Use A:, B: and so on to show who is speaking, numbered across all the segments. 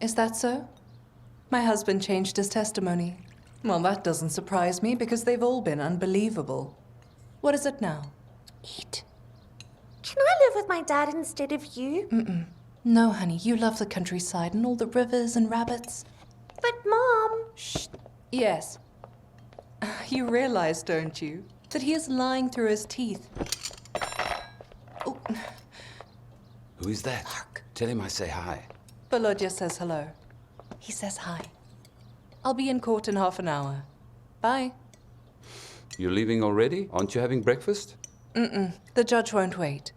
A: Is that so? My husband changed his testimony. Well, that doesn't surprise me because they've all been unbelievable. What is it now? Eat.
B: Can I live with my dad instead of you?
A: No, honey, you love the countryside and all the rivers and rabbits.
B: But Mom...
A: Shh. Yes. You realize, don't you, that he is lying through his teeth. Oh.
C: Who is that?
A: Mark.
C: Tell him I say hi.
A: Volodya says hello. He says hi. I'll be in court in half an hour. Bye.
C: You're leaving already? Aren't you having breakfast?
A: The judge won't wait.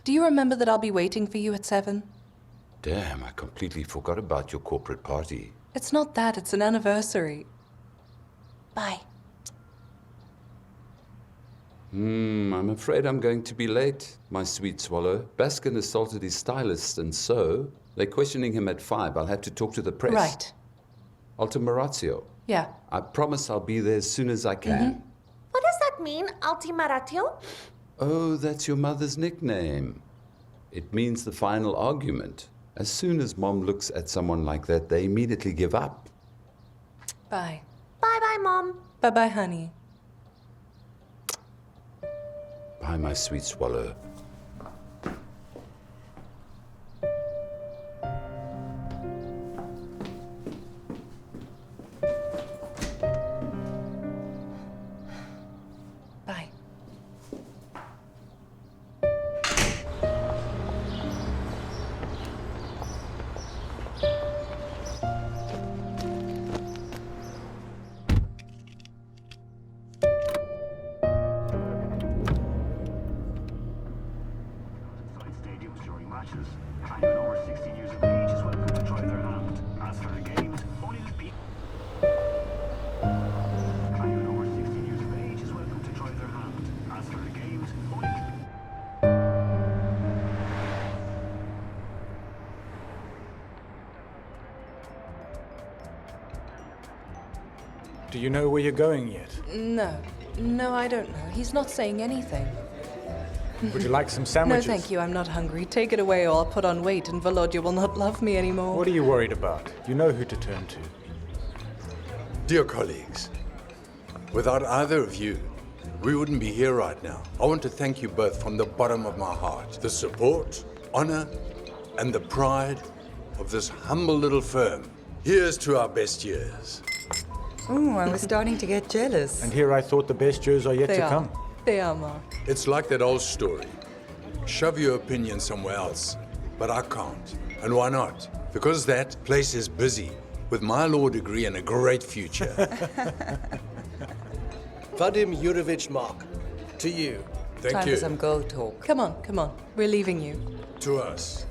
A: Do you remember that I'll be waiting for you at 7?
C: Damn, I completely forgot about your corporate party.
A: It's not that, it's an anniversary. Bye.
C: I'm afraid I'm going to be late, my sweet swallow. Baskin assaulted his stylist, and so they're questioning him at 5. I'll have to talk to the press.
A: Right.
C: Ultimaratio.
A: Yeah.
C: I promise I'll be there as soon as I can.
B: What does that mean, ultima ratio?
C: Oh, that's your mother's nickname. It means the final argument. As soon as Mom looks at someone like that, they immediately give up.
A: Bye.
B: Bye-bye, Mom.
A: Bye-bye, honey.
C: Bye, my sweet swallow.
A: Bye.
D: Stadiums during matches. Anyone over 16 years of age is welcome to try their hand. As for the games, only the people. Anyone over 16 years of age is welcome to try their hand. As for the games, only.
E: Do you know where you're going yet?
A: No, I don't know. He's not saying anything.
E: Would you like some
A: No,
E: sandwiches?
A: thank you. I'm not hungry. Take it away or I'll put on weight and Volodya will not love me anymore.
E: What are you worried about? You know who to turn to.
F: Dear colleagues, without either of you, we wouldn't be here right now. I want to thank you both from the bottom of my heart. The support, honor, and the pride of this humble little firm. Here's to our best years.
G: Oh, I was starting to get jealous.
E: And here I thought the best years are yet
A: They
E: to
A: are.
E: come.
A: They are, Mark.
F: It's like that old story. Shove your opinion somewhere else, but I can't. And why not? Because that place is busy with my law degree and a great future.
H: Vadim Yurovich Mark, to you.
F: Thank
G: Time
F: you.
G: for some girl talk.
A: Come on. We're leaving you.
F: To us.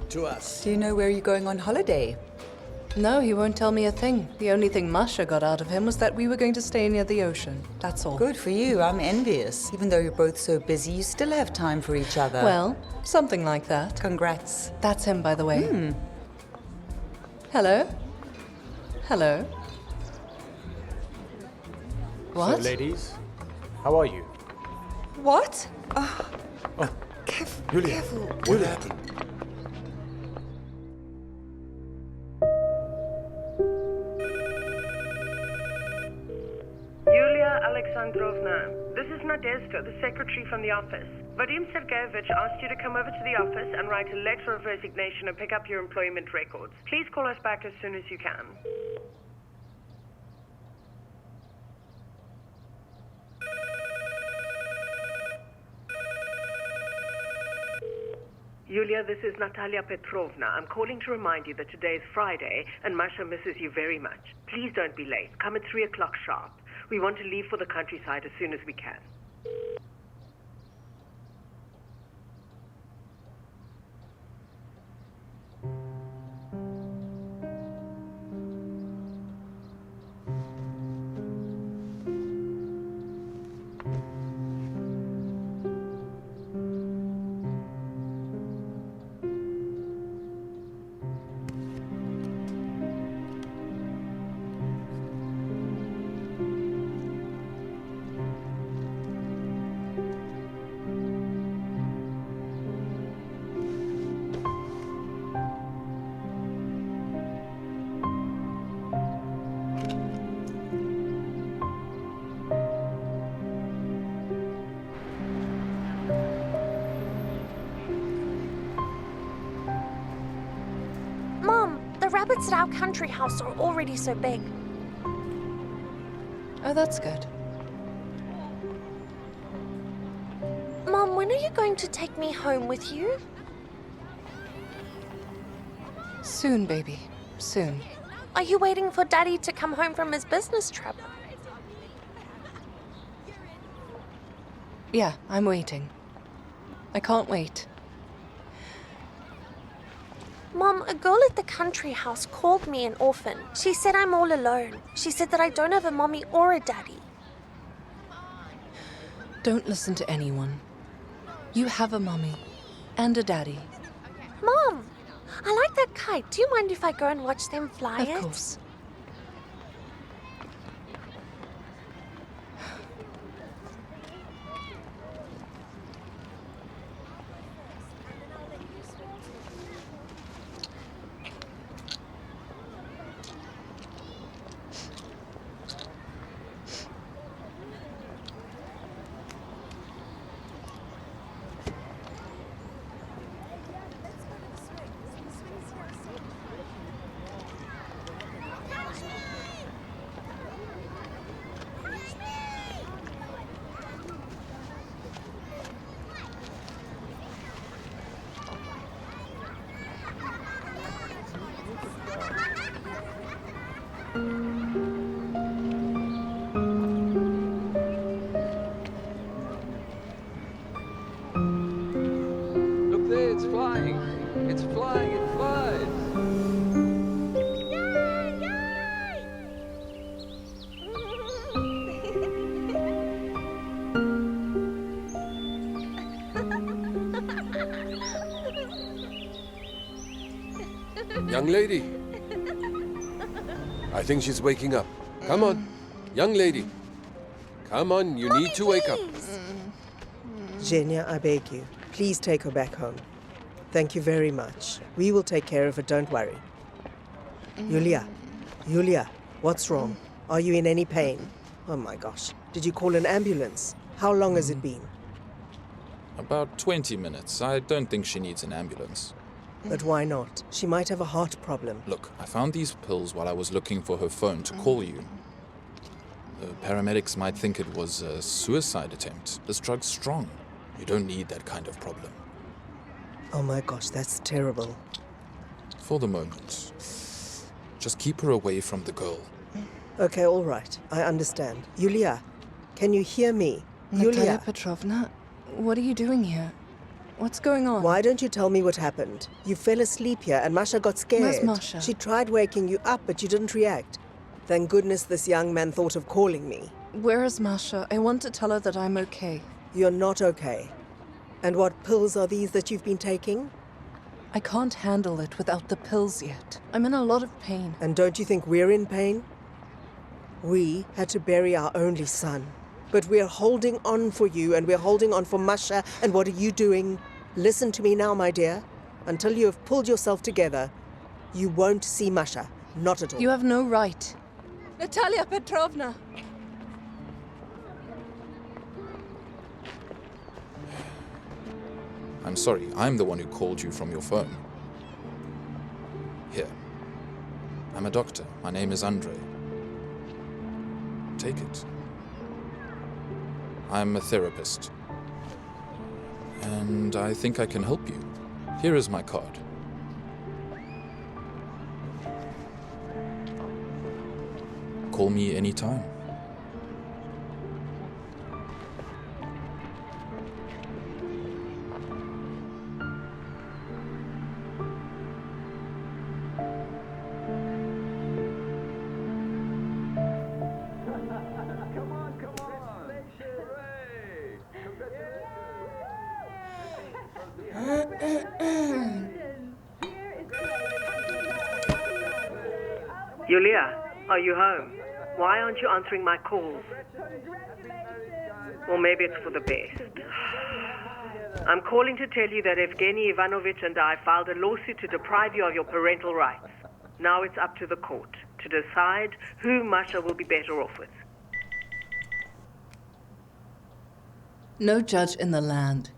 H: To us.
G: Do you know where you're going on holiday?
A: No, he won't tell me a thing. The only thing Masha got out of him was that we were going to stay near the ocean. That's all.
G: Good for you. I'm envious. Even though you're both so busy, you still have time for each other.
A: Well, something like that.
G: Congrats.
A: That's him, by the way. Hello? Hello? What?
E: So, ladies, how are you?
A: What?
E: Yulia,
F: What happened?
I: Yulia Alexandrovna, this is Nadezhda, the secretary from the office. Vadim Sergeyevich asked you to come over to the office and write a letter of resignation and pick up your employment records. Please call us back as soon as you can. Yulia, this is Natalia Petrovna. I'm calling to remind you that today is Friday and Masha misses you very much. Please don't be late. Come at 3 o'clock sharp. We want to leave for the countryside as soon as we can.
B: rabbits at our country house are already so big.
A: Oh, that's good.
B: Mom, when are you going to take me home with you?
A: Soon, baby. Soon.
B: Are you waiting for Daddy to come home from his business trip?
A: Yeah, I'm waiting. I can't wait.
B: Mom, a girl at the country house called me an orphan. She said I'm all alone. She said that I don't have a mommy or a daddy.
A: Don't listen to anyone. You have a mummy and a daddy.
B: Mom, I like that kite. Do you mind if I go and watch them fly
A: Of
B: it?
A: course.
C: Look there, it's flying. It's flying, it flies.
J: Young lady. I think she's waking up. Come on, young lady. Come on, you need to wake up.
K: Genia, I beg you, please take her back home. Thank you very much. We will take care of her, don't worry. Yulia, what's wrong? Are you in any pain? Oh my gosh, did you call an ambulance? How long has it been?
E: About 20 minutes. I don't think she needs an ambulance.
K: But why not? She might have a heart problem.
E: Look, I found these pills while I was looking for her phone to call you. The paramedics might think it was a suicide attempt. This drug's strong. You don't need that kind of problem.
K: Oh my gosh, that's terrible.
E: For the moment. Just keep her away from the girl.
K: Okay, all right. I understand. Yulia, can you hear me?
A: Natalia
K: Yulia,
A: Petrovna, what are you doing here? What's going on?
K: why don't you tell me what happened? You fell asleep here and Masha got scared.
A: Where's Masha?
K: She tried waking you up, but you didn't react. Thank goodness this young man thought of calling me.
A: Where is Masha? I want to tell her that I'm okay.
K: You're not okay. And what pills are these that you've been taking?
A: I can't handle it without the pills yet. I'm in a lot of pain.
K: And don't you think we're in pain? We had to bury our only son. But we're holding on for you, and we're holding on for Masha, and what are you doing? Listen to me now, my dear. Until you have pulled yourself together, you won't see Masha. Not at all.
A: You have no right. Natalia Petrovna!
E: I'm sorry, I'm the one who called you from your phone. Here. I'm a doctor. My name is Andrei. Take it. I'm a therapist. And I think I can help you. Here is my card. Call me anytime.
I: Yulia, are you home? Why aren't you answering my calls? Or maybe it's for the best. I'm calling to tell you that Evgeny Ivanovich and I filed a lawsuit to deprive you of your parental rights. Now it's up to the court to decide who Masha will be better off with.
A: No judge in the land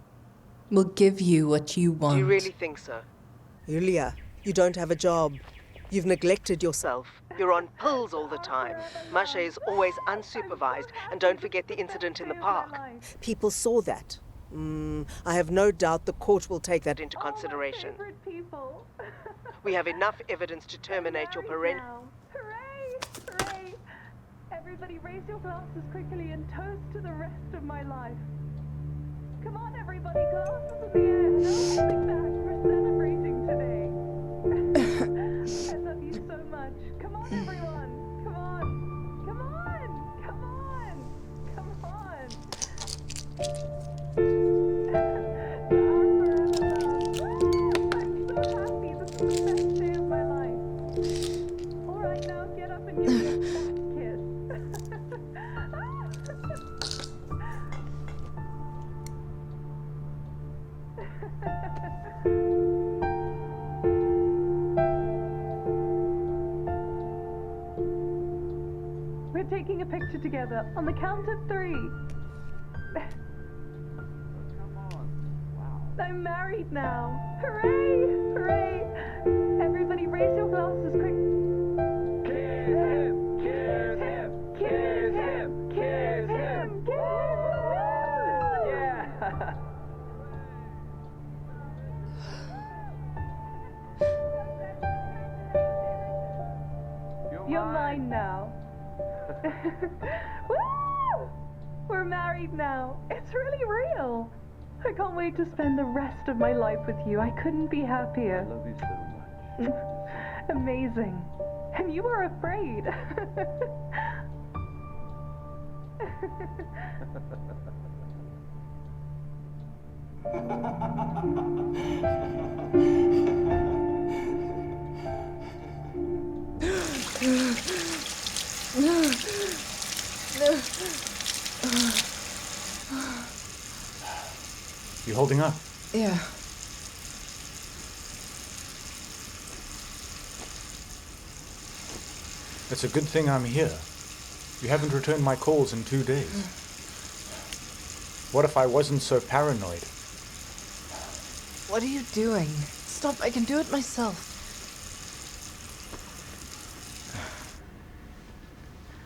A: will give you what you want.
H: Do you really think so?
K: Yulia, you don't have a job. You've neglected yourself. You're on pills all the time. Masha is always unsupervised. And don't forget the incident in the park. People saw that. I have no doubt the court will take that into consideration. We have enough evidence to terminate your parental.
I: Hooray! Hooray! Everybody raise your glasses quickly and toast to the rest of my life. Come on, everybody, glasses in the air. No holding back. We're celebrating today. I love you so much. Come on, everyone. Come on. Come on. Come on. Come on. To our forever love. I'm so happy. This is the best day of my life. All right, now get up and give me a fat kiss. We're taking a picture together on the count of 3. I'm married now. Hooray! Hooray! Everybody raise your glasses quick. Kiss him! Kiss him! Kiss him! Kiss him! Kiss him! Yeah! You're mine now. Woo! We're married now. It's really real. I can't wait to spend the rest of my life with you. I couldn't be happier.
J: I love you so much.
I: Amazing. And you were afraid.
L: You holding up?
A: Yeah.
L: It's a good thing I'm here. You haven't returned my calls in 2 days. What if I wasn't so paranoid?
A: What are you doing? Stop, I can do it myself.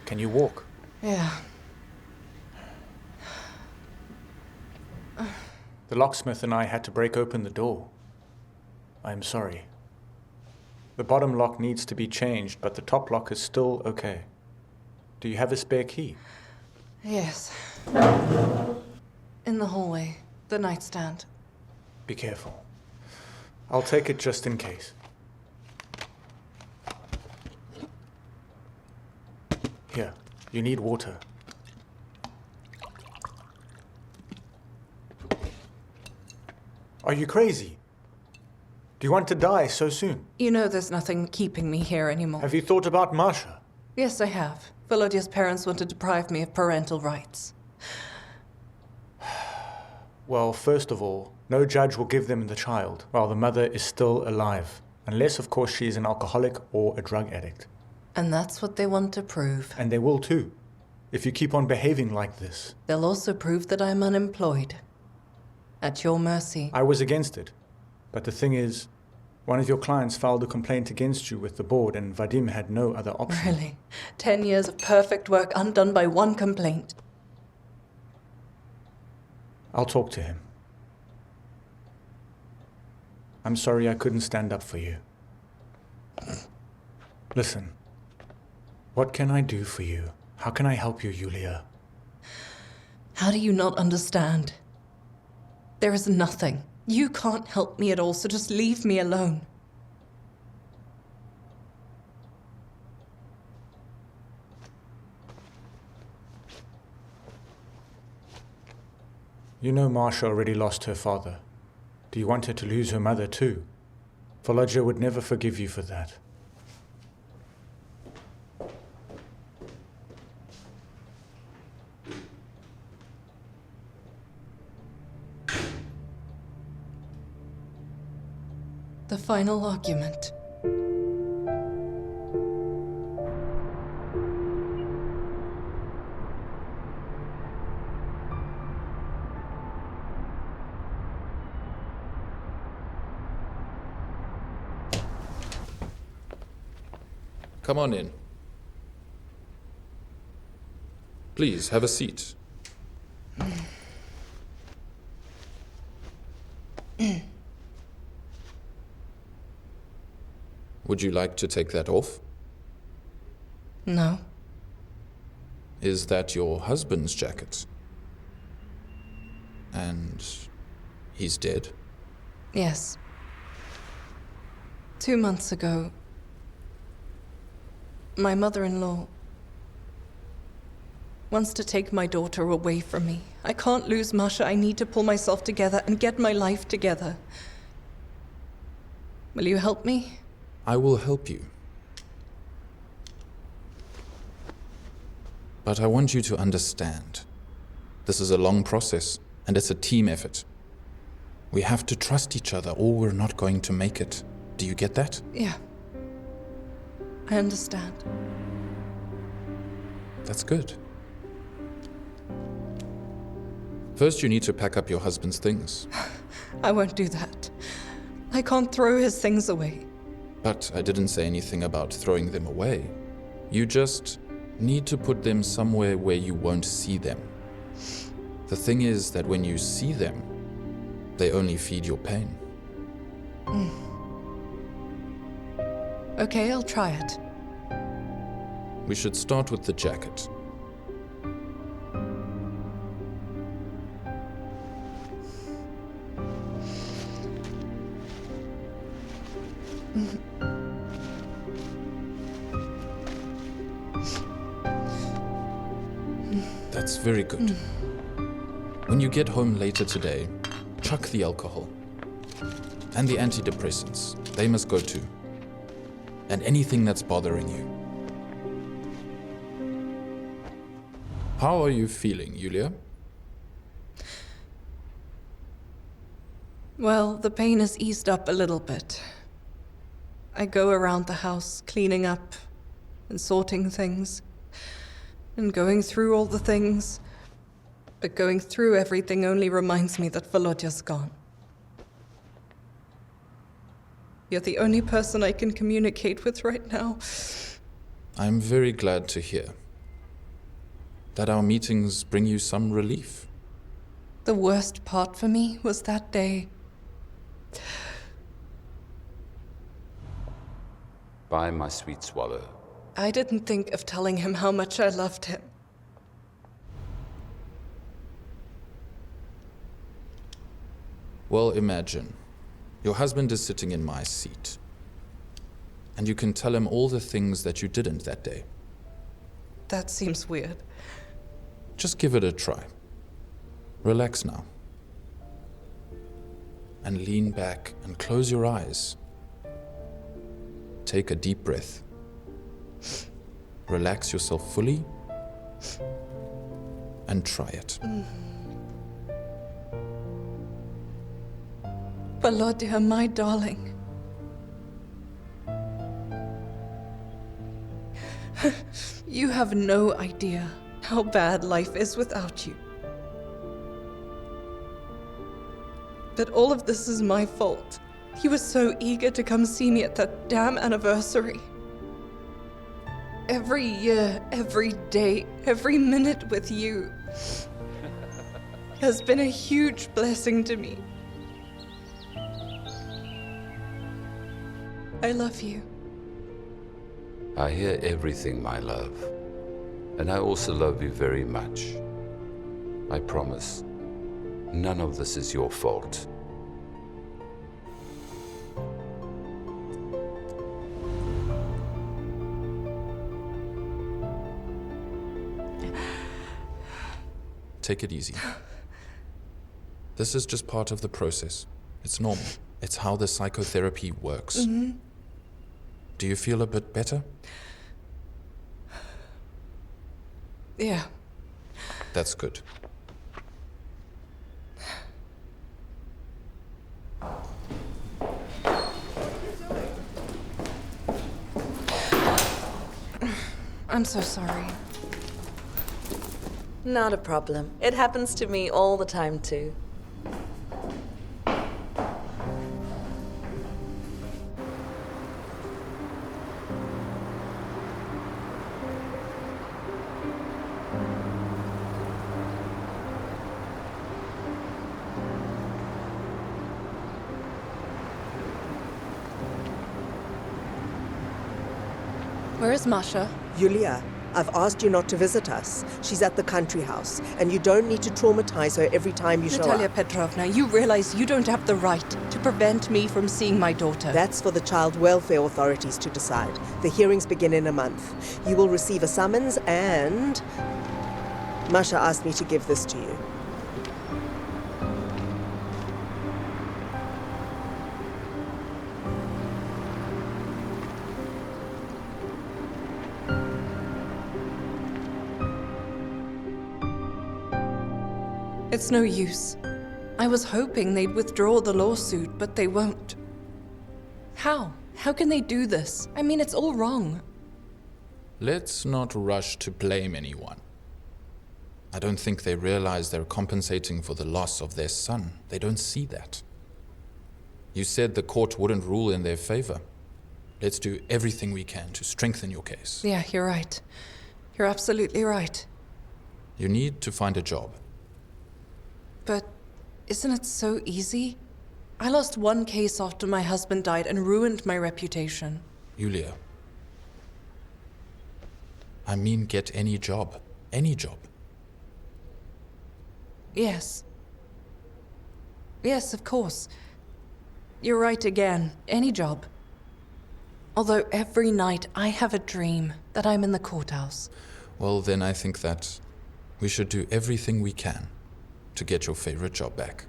L: Can you walk?
A: Yeah.
L: The locksmith and I had to break open the door. I'm sorry. The bottom lock needs to be changed, but the top lock is still okay. Do you have a spare key?
A: Yes. In the hallway, the nightstand.
L: Be careful. I'll take it just in case. Here, you need water. Are you crazy? Do you want to die so soon?
A: You know there's nothing keeping me here anymore.
L: Have you thought about Masha?
A: Yes, I have. Volodya's parents want to deprive me of parental rights.
L: Well, first of all, no judge will give them the child while the mother is still alive. Unless, of course, she is an alcoholic or a drug addict.
A: And that's what they want to prove.
L: And they will too, if you keep on behaving like this.
A: They'll also prove that I'm unemployed. At your mercy.
L: I was against it. But the thing is, one of your clients filed a complaint against you with the board and Vadim had no other option.
A: Really? 10 years of perfect work undone by one complaint.
L: I'll talk to him. I'm sorry I couldn't stand up for you. Listen, what can I do for you? How can I help you, Yulia?
A: How do you not understand? There is nothing. You can't help me at all, so just leave me alone.
L: You know Masha already lost her father. Do you want her to lose her mother too? Volodya would never forgive you for that.
A: The final argument.
E: Come on in. Please, have a seat. Would you like to take that off?
A: No.
E: Is that your husband's jacket? And he's dead?
A: Yes. 2 months ago, my mother-in-law wants to take my daughter away from me. I can't lose Masha. I need to pull myself together and get my life together. Will you help me?
E: I will help you. But I want you to understand. This is a long process, and it's a team effort. We have to trust each other, or we're not going to make it. Do you get that?
A: Yeah. I understand.
E: That's good. First, you need to pack up your husband's things.
A: I won't do that. I can't throw his things away.
E: But I didn't say anything about throwing them away. You just need to put them somewhere where you won't see them. The thing is that when you see them, they only feed your pain.
A: Okay, I'll try it.
E: We should start with the jacket. That's very good. When you get home later today, chuck the alcohol. And the antidepressants. They must go too. And anything that's bothering you. How are you feeling, Yulia?
A: Well, the pain has eased up a little bit. I go around the house, cleaning up and sorting things. And going through all the things. But going through everything only reminds me that Volodya's gone. You're the only person I can communicate with right now.
E: I'm very glad to hear that our meetings bring you some relief.
A: The worst part for me was that day.
C: Bye, my sweet swallow.
A: I didn't think of telling him how much I loved him.
E: Well, imagine. Your husband is sitting in my seat. And you can tell him all the things that you didn't that day.
A: That seems weird.
E: Just give it a try. Relax now. And lean back and close your eyes. Take a deep breath. Relax yourself fully. And try it.
A: Volodya, my darling. You have no idea how bad life is without you. But all of this is my fault. He was so eager to come see me at that damn anniversary. Every year, every day, every minute with you has been a huge blessing to me. I love you.
C: I hear everything, my love. And I also love you very much. I promise. None of this is your fault.
E: Take it easy. This is just part of the process. It's normal. It's how the psychotherapy works.
A: Mm-hmm.
E: Do you feel a bit better?
A: Yeah.
E: That's good.
A: I'm so sorry.
G: Not a problem. It happens to me all the time, too.
A: Where is Masha?
K: Yulia, I've asked you not to visit us. She's at the country house, and you don't need to traumatize her every time you show
A: Natalia
K: up.
A: Petrovna, you realize you don't have the right to prevent me from seeing my daughter.
K: That's for the child welfare authorities to decide. The hearings begin in a month. You will receive a summons and... Masha asked me to give this to you.
A: It's no use. I was hoping they'd withdraw the lawsuit, but they won't. How? How can they do this? I mean, it's all wrong.
E: Let's not rush to blame anyone. I don't think they realize they're compensating for the loss of their son. They don't see that. You said the court wouldn't rule in their favor. Let's do everything we can to strengthen your case.
A: Yeah, you're right. You're absolutely right.
E: You need to find a job.
A: But isn't it so easy? I lost one case after my husband died and ruined my reputation.
E: Yulia. I mean, get any job. Any job.
A: Yes. Yes, of course. You're right again. Any job. Although every night I have a dream that I'm in the courthouse.
E: Well, then I think that we should do everything we can to get your favorite job back.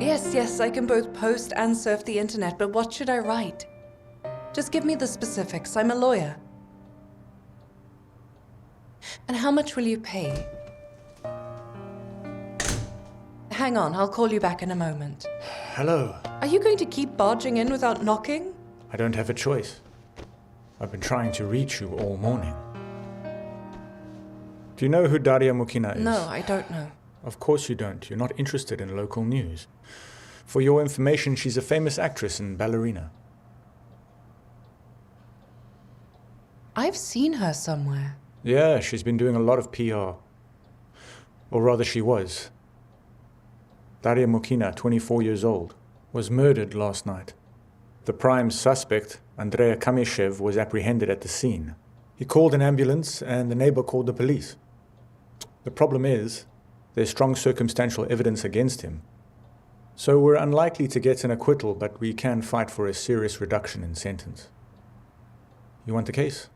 A: Yes, I can both post and surf the internet, but what should I write? Just give me the specifics. I'm a lawyer. And how much will you pay? Hang on, I'll call you back in a moment.
L: Hello.
A: Are you going to keep barging in without knocking?
L: I don't have a choice. I've been trying to reach you all morning. Do you know who Daria Mukhina is?
A: No, I don't know.
L: Of course you don't. You're not interested in local news. For your information, she's a famous actress and ballerina.
A: I've seen her somewhere.
L: Yeah, she's been doing a lot of PR. Or rather, she was. Daria Mukhina, 24 years old, was murdered last night. The prime suspect, Andrei, was apprehended at the scene. He called an ambulance and the neighbor called the police. The problem is, there's strong circumstantial evidence against him. So we're unlikely to get an acquittal, but we can fight for a serious reduction in sentence. You want the case?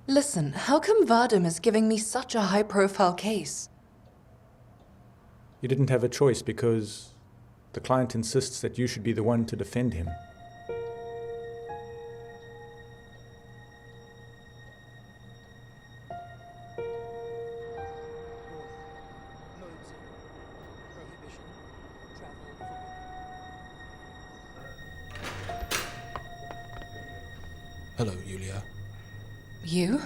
A: Listen, how come Vadim is giving me such a high-profile case?
L: You didn't have a choice because the client insists that you should be the one to defend him.
E: Hello, Yulia.
A: You?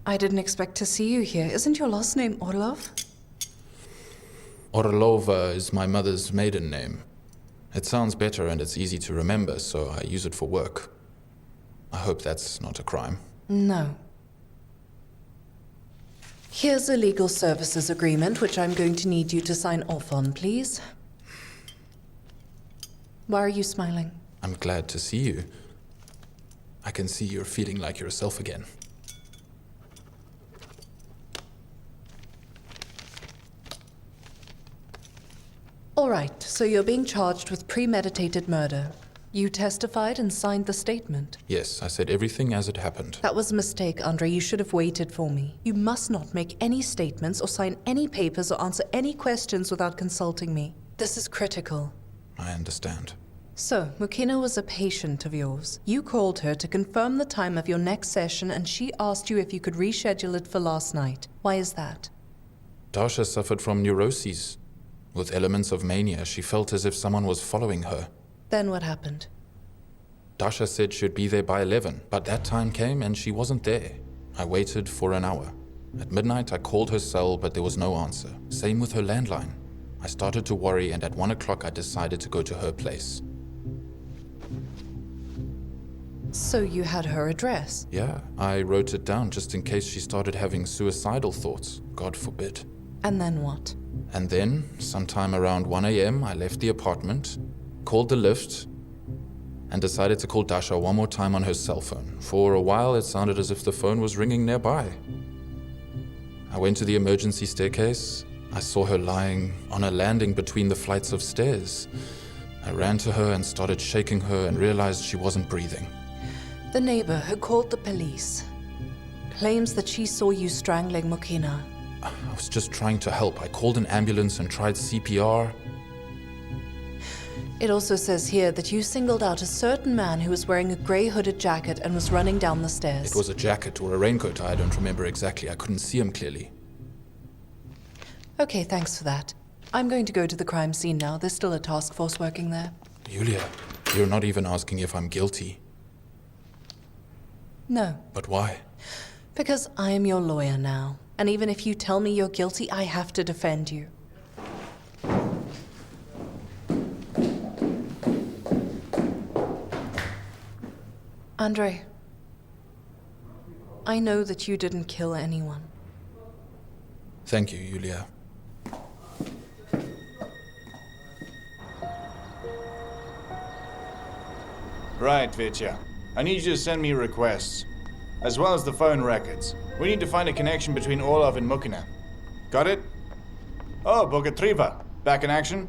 A: I didn't expect to see you here. Isn't your last name Orlov?
E: Orlova is my mother's maiden name. It sounds better and it's easy to remember, so I use it for work. I hope that's not a crime.
A: No. Here's a legal services agreement, which I'm going to need you to sign off on, please. Why are you smiling?
E: I'm glad to see you. I can see you're feeling like yourself again.
A: All right, so you're being charged with premeditated murder. You testified and signed the statement.
E: Yes, I said everything as it happened.
A: That was a mistake, Andrei. You should have waited for me. You must not make any statements or sign any papers or answer any questions without consulting me. This is critical.
E: I understand.
A: So, Mukhina was a patient of yours. You called her to confirm the time of your next session and she asked you if you could reschedule it for last night. Why is that?
E: Dasha suffered from neuroses. With elements of mania, she felt as if someone was following her.
A: Then what happened?
E: Dasha said she'd be there by 11, but that time came and she wasn't there. I waited for an hour. At midnight, I called her cell, but there was no answer. Same with her landline. I started to worry, and at 1 o'clock, I decided to go to her place.
A: So you had her address?
E: Yeah, I wrote it down just in case she started having suicidal thoughts. God forbid.
A: And then what?
E: And then, sometime around 1 a.m., I left the apartment, called the lift, and decided to call Dasha one more time on her cell phone. For a while, it sounded as if the phone was ringing nearby. I went to the emergency staircase. I saw her lying on a landing between the flights of stairs. I ran to her and started shaking her and realized she wasn't breathing.
A: The neighbor who called the police claims that she saw you strangling Mukhina.
E: I was just trying to help. I called an ambulance and tried CPR.
A: It also says here that you singled out a certain man who was wearing a grey hooded jacket and was running down the stairs.
E: It was a jacket or a raincoat. I don't remember exactly. I couldn't see him clearly.
A: Okay, thanks for that. I'm going to go to the crime scene now. There's still a task force working there.
E: Yulia, you're not even asking if I'm guilty.
A: No.
E: But why?
A: Because I am your lawyer now. And even if you tell me you're guilty, I have to defend you. Andrei, I know that you didn't kill anyone.
E: Thank you, Yulia.
M: Right, Vitya. I need you to send me requests, as well as the phone records. We need to find a connection between Olaf and Mukhina. Got it? Oh, Bogatriva. Back in action?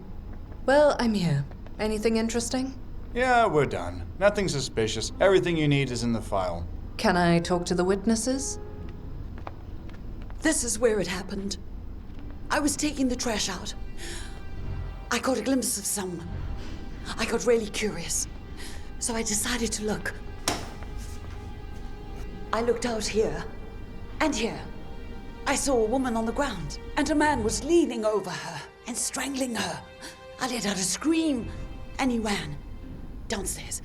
A: Well, I'm here. Anything interesting?
M: Yeah, we're done. Nothing suspicious. Everything you need is in the file.
A: Can I talk to the witnesses?
N: This is where it happened. I was taking the trash out. I caught a glimpse of someone. I got really curious, so I decided to look. I looked out here and here. I saw a woman on the ground, and a man was leaning over her and strangling her. I let out a scream, and he ran downstairs.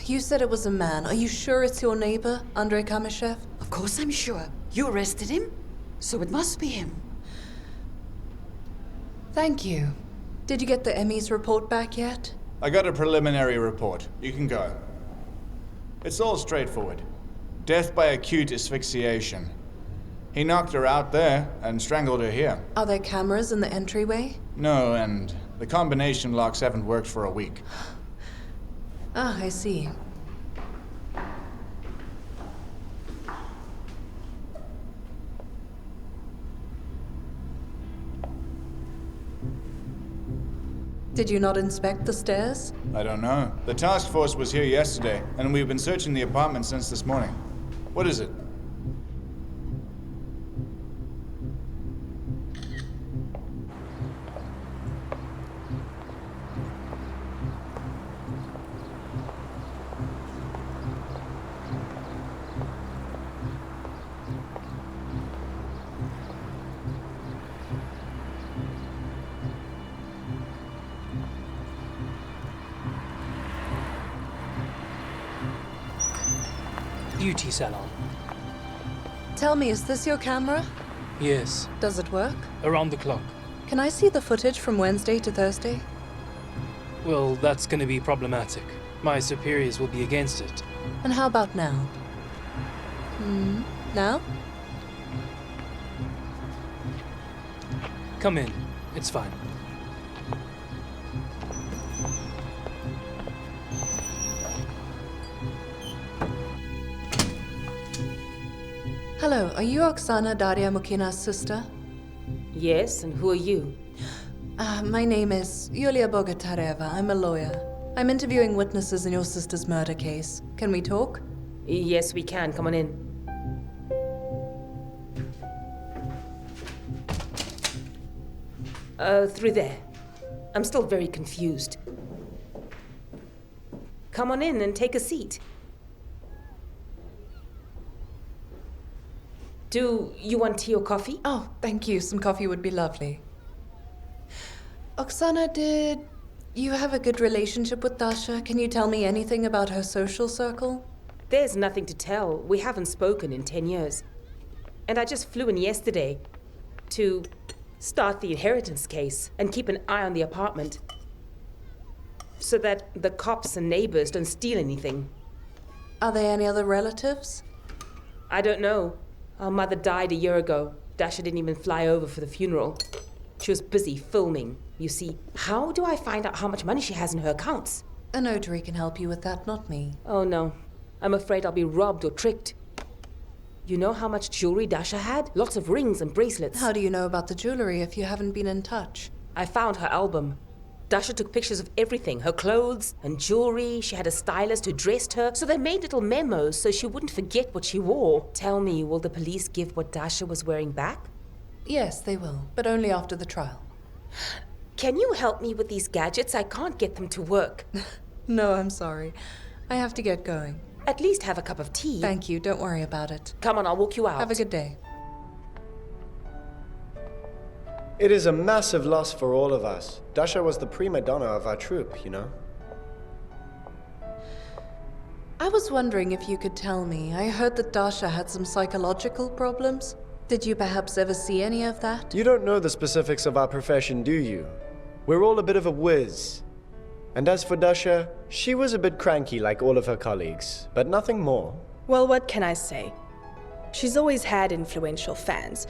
A: You said it was a man. Are you sure it's your neighbor, Andrei Kamyshev?
N: Of course I'm sure. You arrested him, so it must be him.
A: Thank you. Did you get the Emmy's report back yet?
M: I got a preliminary report. You can go. It's all straightforward. Death by acute asphyxiation. He knocked her out there and strangled her here.
A: Are there cameras in the entryway?
M: No, and the combination locks haven't worked for a week.
A: Ah, I see. Did you not inspect the stairs?
M: I don't know. The task force was here yesterday, and we've been searching the apartment since this morning. What is it?
O: Beauty salon.
A: Tell me, is this your camera?
O: Yes.
A: Does it work?
O: Around the clock.
A: Can I see the footage from Wednesday to Thursday?
O: Well, that's gonna be problematic. My superiors will be against it.
A: And how about now? Now?
O: Come in. It's fine.
A: Hello, are you Oksana, Daria Mukhina's sister?
P: Yes, and who are you?
A: My name is Yulia Bogatareva. I'm a lawyer. I'm interviewing witnesses in your sister's murder case. Can we talk?
P: Yes, we can. Come on in. Through there. I'm still very confused. Come on in and take a seat. Do you want tea or coffee?
A: Oh, thank you. Some coffee would be lovely. Oksana, did You have a good relationship with Dasha. Can you tell me anything about her social circle?
P: There's nothing to tell. We haven't spoken in 10 years. And I just flew in yesterday to start the inheritance case and keep an eye on the apartment so that the cops and neighbors don't steal anything.
A: Are there any other relatives?
P: I don't know. Our mother died a year ago. Dasha didn't even fly over for the funeral. She was busy filming. You see, how do I find out how much money she has in her accounts?
A: A notary can help you with that, not me.
P: Oh no. I'm afraid I'll be robbed or tricked. You know how much jewelry Dasha had? Lots of rings and bracelets.
A: How do you know about the jewelry if you haven't been in touch?
P: I found her album. Dasha took pictures of everything, her clothes and jewelry. She had a stylist who dressed her, so they made little memos so she wouldn't forget what she wore. Tell me, will the police give what Dasha was wearing back?
A: Yes, they will, but only after the trial.
P: Can you help me with these gadgets? I can't get them to work.
A: No, I'm sorry. I have to get going.
P: At least have a cup of tea.
A: Thank you, don't worry about it.
P: Come on, I'll walk you out.
A: Have a good day.
H: It is a massive loss for all of us. Dasha was the prima donna of our troupe, you know?
A: I was wondering if you could tell me. I heard that Dasha had some psychological problems. Did you perhaps ever see any of that?
H: You don't know the specifics of our profession, do you? We're all a bit of a whiz. And as for Dasha, she was a bit cranky like all of her colleagues, but nothing more.
Q: Well, what can I say? She's always had influential fans.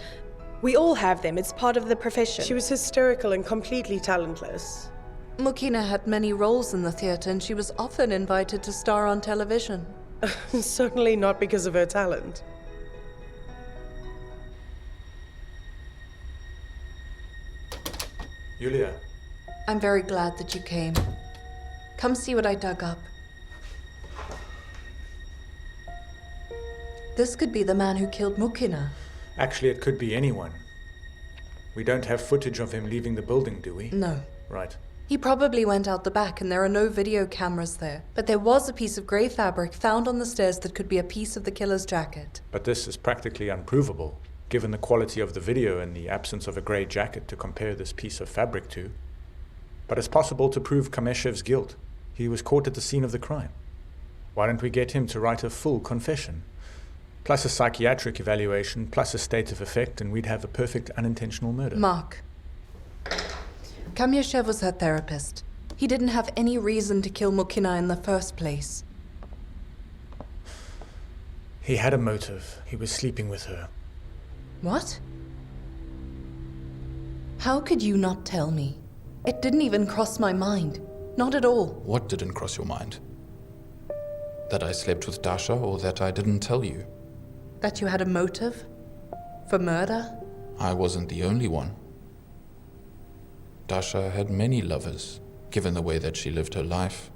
Q: We all have them, it's part of the profession.
K: She was hysterical and completely talentless.
A: Mukhina had many roles in the theatre and she was often invited to star on television.
K: Certainly not because of her talent.
L: Yulia.
A: I'm very glad that you came. Come see what I dug up. This could be the man who killed Mukhina.
L: Actually, it could be anyone. We don't have footage of him leaving the building, do we?
A: No.
L: Right.
A: He probably went out the back and there are no video cameras there. But there was a piece of grey fabric found on the stairs that could be a piece of the killer's jacket.
L: But this is practically unprovable, given the quality of the video and the absence of a grey jacket to compare this piece of fabric to. But it's possible to prove Kameshev's guilt. He was caught at the scene of the crime. Why don't we get him to write a full confession? Plus a psychiatric evaluation, plus a state of effect, and we'd have a perfect unintentional murder.
A: Mark. Kamyashev was her therapist. He didn't have any reason to kill Mukhina in the first place.
L: He had a motive. He was sleeping with her.
A: What? How could you not tell me? It didn't even cross my mind. Not at all.
E: What didn't cross your mind? That I slept with Dasha, or that I didn't tell you?
A: That you had a motive? For murder?
E: I wasn't the only one. Dasha had many lovers, given the way that she lived her life.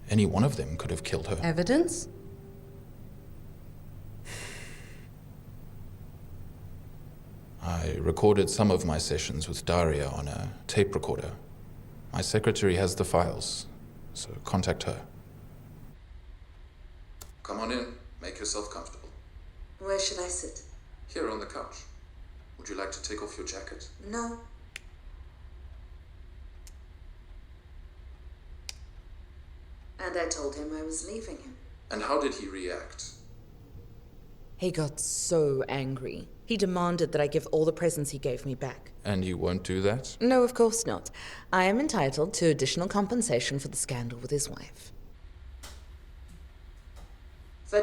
E: Any one of them could have killed her.
A: Evidence?
E: I recorded some of my sessions with Daria on a tape recorder. My secretary has the files, so contact her. Come on in. Make yourself comfortable.
G: Where should I sit?
E: Here on the couch. Would you like to take off your jacket?
G: No. And I told him I was leaving him.
E: And how did he react?
R: He got so angry. He demanded that I give all the presents he gave me back.
E: And you won't do that?
R: No, of course not. I am entitled to additional compensation for the scandal with his wife.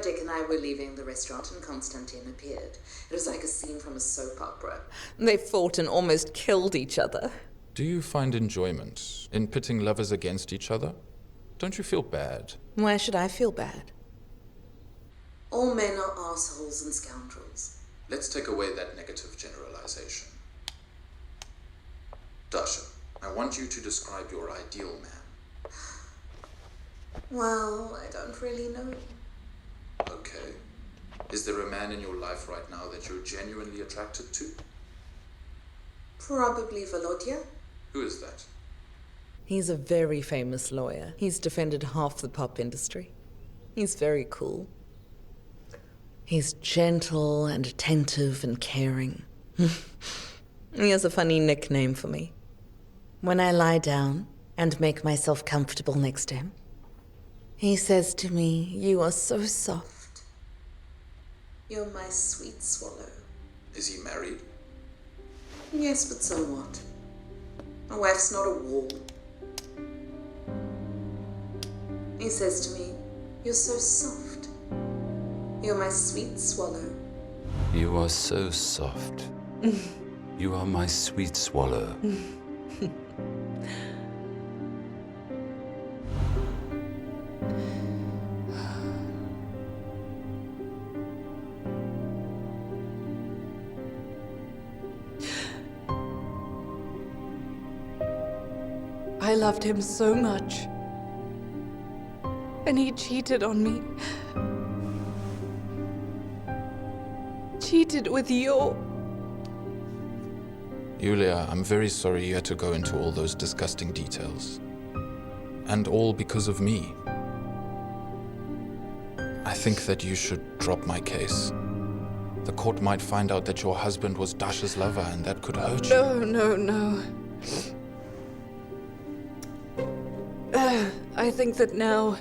G: Dick and I were leaving the restaurant and Konstantin appeared. It was like a scene from a soap opera.
R: They fought and almost killed each other.
E: Do you find enjoyment in pitting lovers against each other? Don't you feel bad?
R: Why should I feel bad?
G: All men are assholes and scoundrels.
E: Let's take away that negative generalization. Dasha, I want you to describe your ideal man.
G: Well, I don't really know.
E: Okay. Is there a man in your life right now that you're genuinely attracted to?
G: Probably Volodya.
E: Who is that?
R: He's a very famous lawyer. He's defended half the pop industry. He's very cool. He's gentle and attentive and caring. He has a funny nickname for me. When I lie down, and make myself comfortable next to him. He says to me, "You are so soft."
G: You're my sweet swallow.
E: Is he married?
G: Yes, but so what? My wife's not a wall. He says to me, "You're so soft. You're my sweet swallow."
C: You are so soft. You are my sweet swallow.
A: I loved him so much. And he cheated on me. Cheated with you.
E: Yulia, I'm very sorry you had to go into all those disgusting details. And all because of me. I think that you should drop my case. The court might find out that your husband was Dasha's lover, and that could hurt you.
A: No. I think that now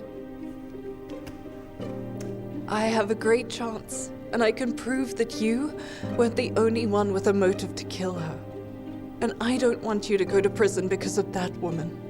A: I have a great chance, and I can prove that you weren't the only one with a motive to kill her. And I don't want you to go to prison because of that woman.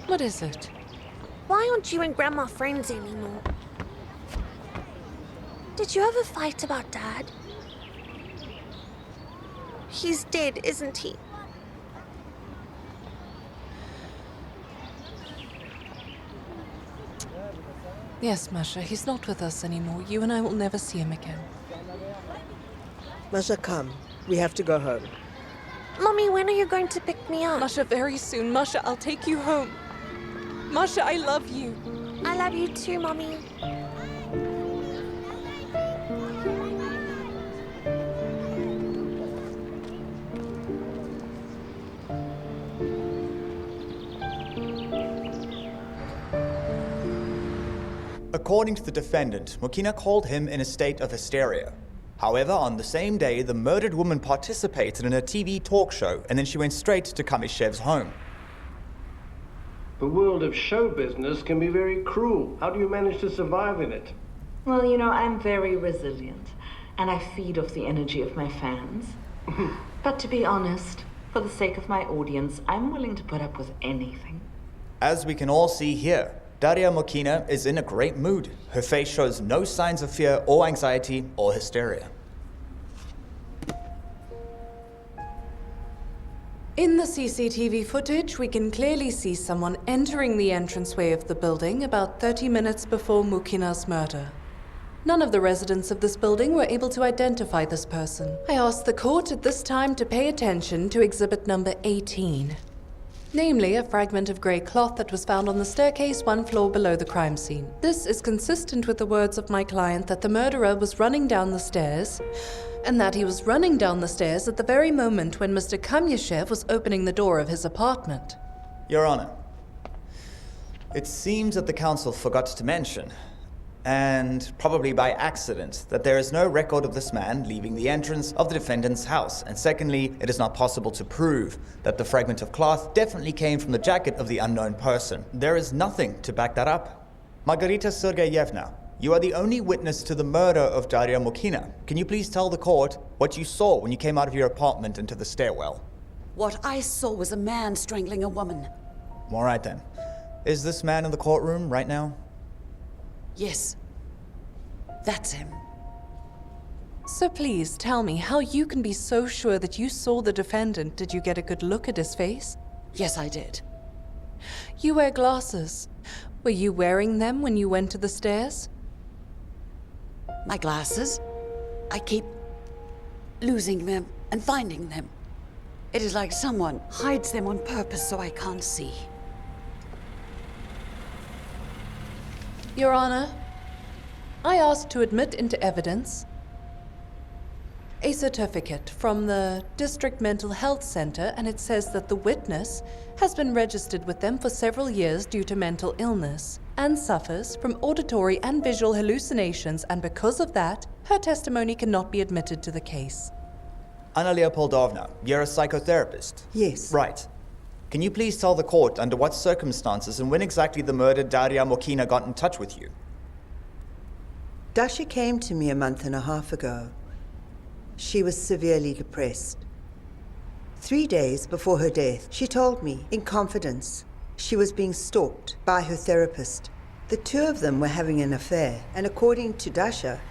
A: What is it?
B: Why aren't you and Grandma friends anymore? Did you ever fight about Dad? He's dead, isn't he?
A: Yes, Masha, he's not with us anymore. You and I will never see him again.
K: Masha, come. We have to go home.
B: Mommy, when are you going to pick me up?
A: Masha, very soon. Masha, I'll take you home. Masha, I love you.
B: I love you too, Mommy.
S: According to the defendant, Mukhina called him in a state of hysteria. However, on the same day, the murdered woman participated in a TV talk show, and then she went straight to Kamishev's home.
T: The world of show business can be very cruel. How do you manage to survive in it?
U: Well, you know, I'm very resilient, and I feed off the energy of my fans. But to be honest, for the sake of my audience, I'm willing to put up with anything.
S: As we can all see here, Daria Mukhina is in a great mood. Her face shows no signs of fear or anxiety or hysteria.
A: In the CCTV footage, we can clearly see someone entering the entranceway of the building about 30 minutes before Mukhina's murder. None of the residents of this building were able to identify this person. I asked the court at this time to pay attention to exhibit number 18. Namely, a fragment of grey cloth that was found on the staircase 1 floor below the crime scene. This is consistent with the words of my client that the murderer was running down the stairs, and that he was running down the stairs at the very moment when Mr. Kamyashev was opening the door of his apartment.
S: Your Honor, it seems that the counsel forgot to mention, and probably by accident, that there is no record of this man leaving the entrance of the defendant's house. And secondly, it is not possible to prove that the fragment of cloth definitely came from the jacket of the unknown person. There is nothing to back that up. Margarita Sergeyevna, you are the only witness to the murder of Daria Mukhina. Can you please tell the court what you saw when you came out of your apartment into the stairwell?
N: What I saw was a man strangling a woman.
S: All right then. Is this man in the courtroom right now?
N: Yes. That's him.
A: So please tell me how you can be so sure that you saw the defendant. Did you get a good look at his face?
N: Yes, I did.
A: You wear glasses. Were you wearing them when you went to the stairs?
N: My glasses? I keep losing them and finding them. It is like someone hides them on purpose so I can't see.
A: Your Honor, I asked to admit into evidence a certificate from the District Mental Health Center, and it says that the witness has been registered with them for several years due to mental illness and suffers from auditory and visual hallucinations, and because of that, her testimony cannot be admitted to the case.
S: Anna Leopoldovna, you're a psychotherapist.
D: Yes.
S: Right. Can you please tell the court under what circumstances and when exactly the murdered Daria Mukhina got in touch with you?
D: Dasha came to me a month and a half ago. She was severely depressed. 3 days before her death, she told me, in confidence, she was being stalked by her therapist. The two of them were having an affair, and according to Dasha,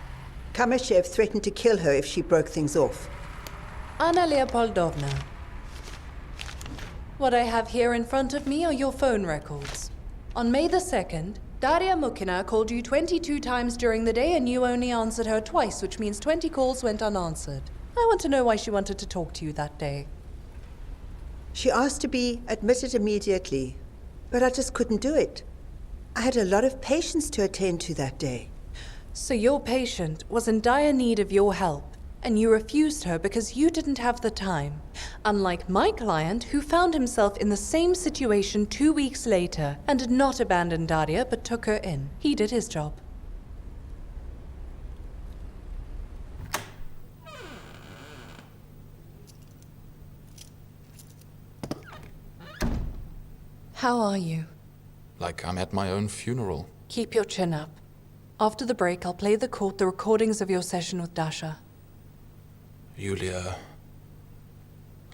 D: Kamashev threatened to kill her if she broke things off.
A: Anna Leopoldovna, what I have here in front of me are your phone records. On May the 2nd, Daria Mukhina called you 22 times during the day and you only answered her twice, which means 20 calls went unanswered. I want to know why she wanted to talk to you that day.
D: She asked to be admitted immediately, but I just couldn't do it. I had a lot of patients to attend to that day.
A: So your patient was in dire need of your help, and you refused her because you didn't have the time. Unlike my client, who found himself in the same situation 2 weeks later and did not abandon Daria but took her in. He did his job. How are you?
E: Like I'm at my own funeral.
A: Keep your chin up. After the break, I'll play the court the recordings of your session with Dasha.
E: Yulia,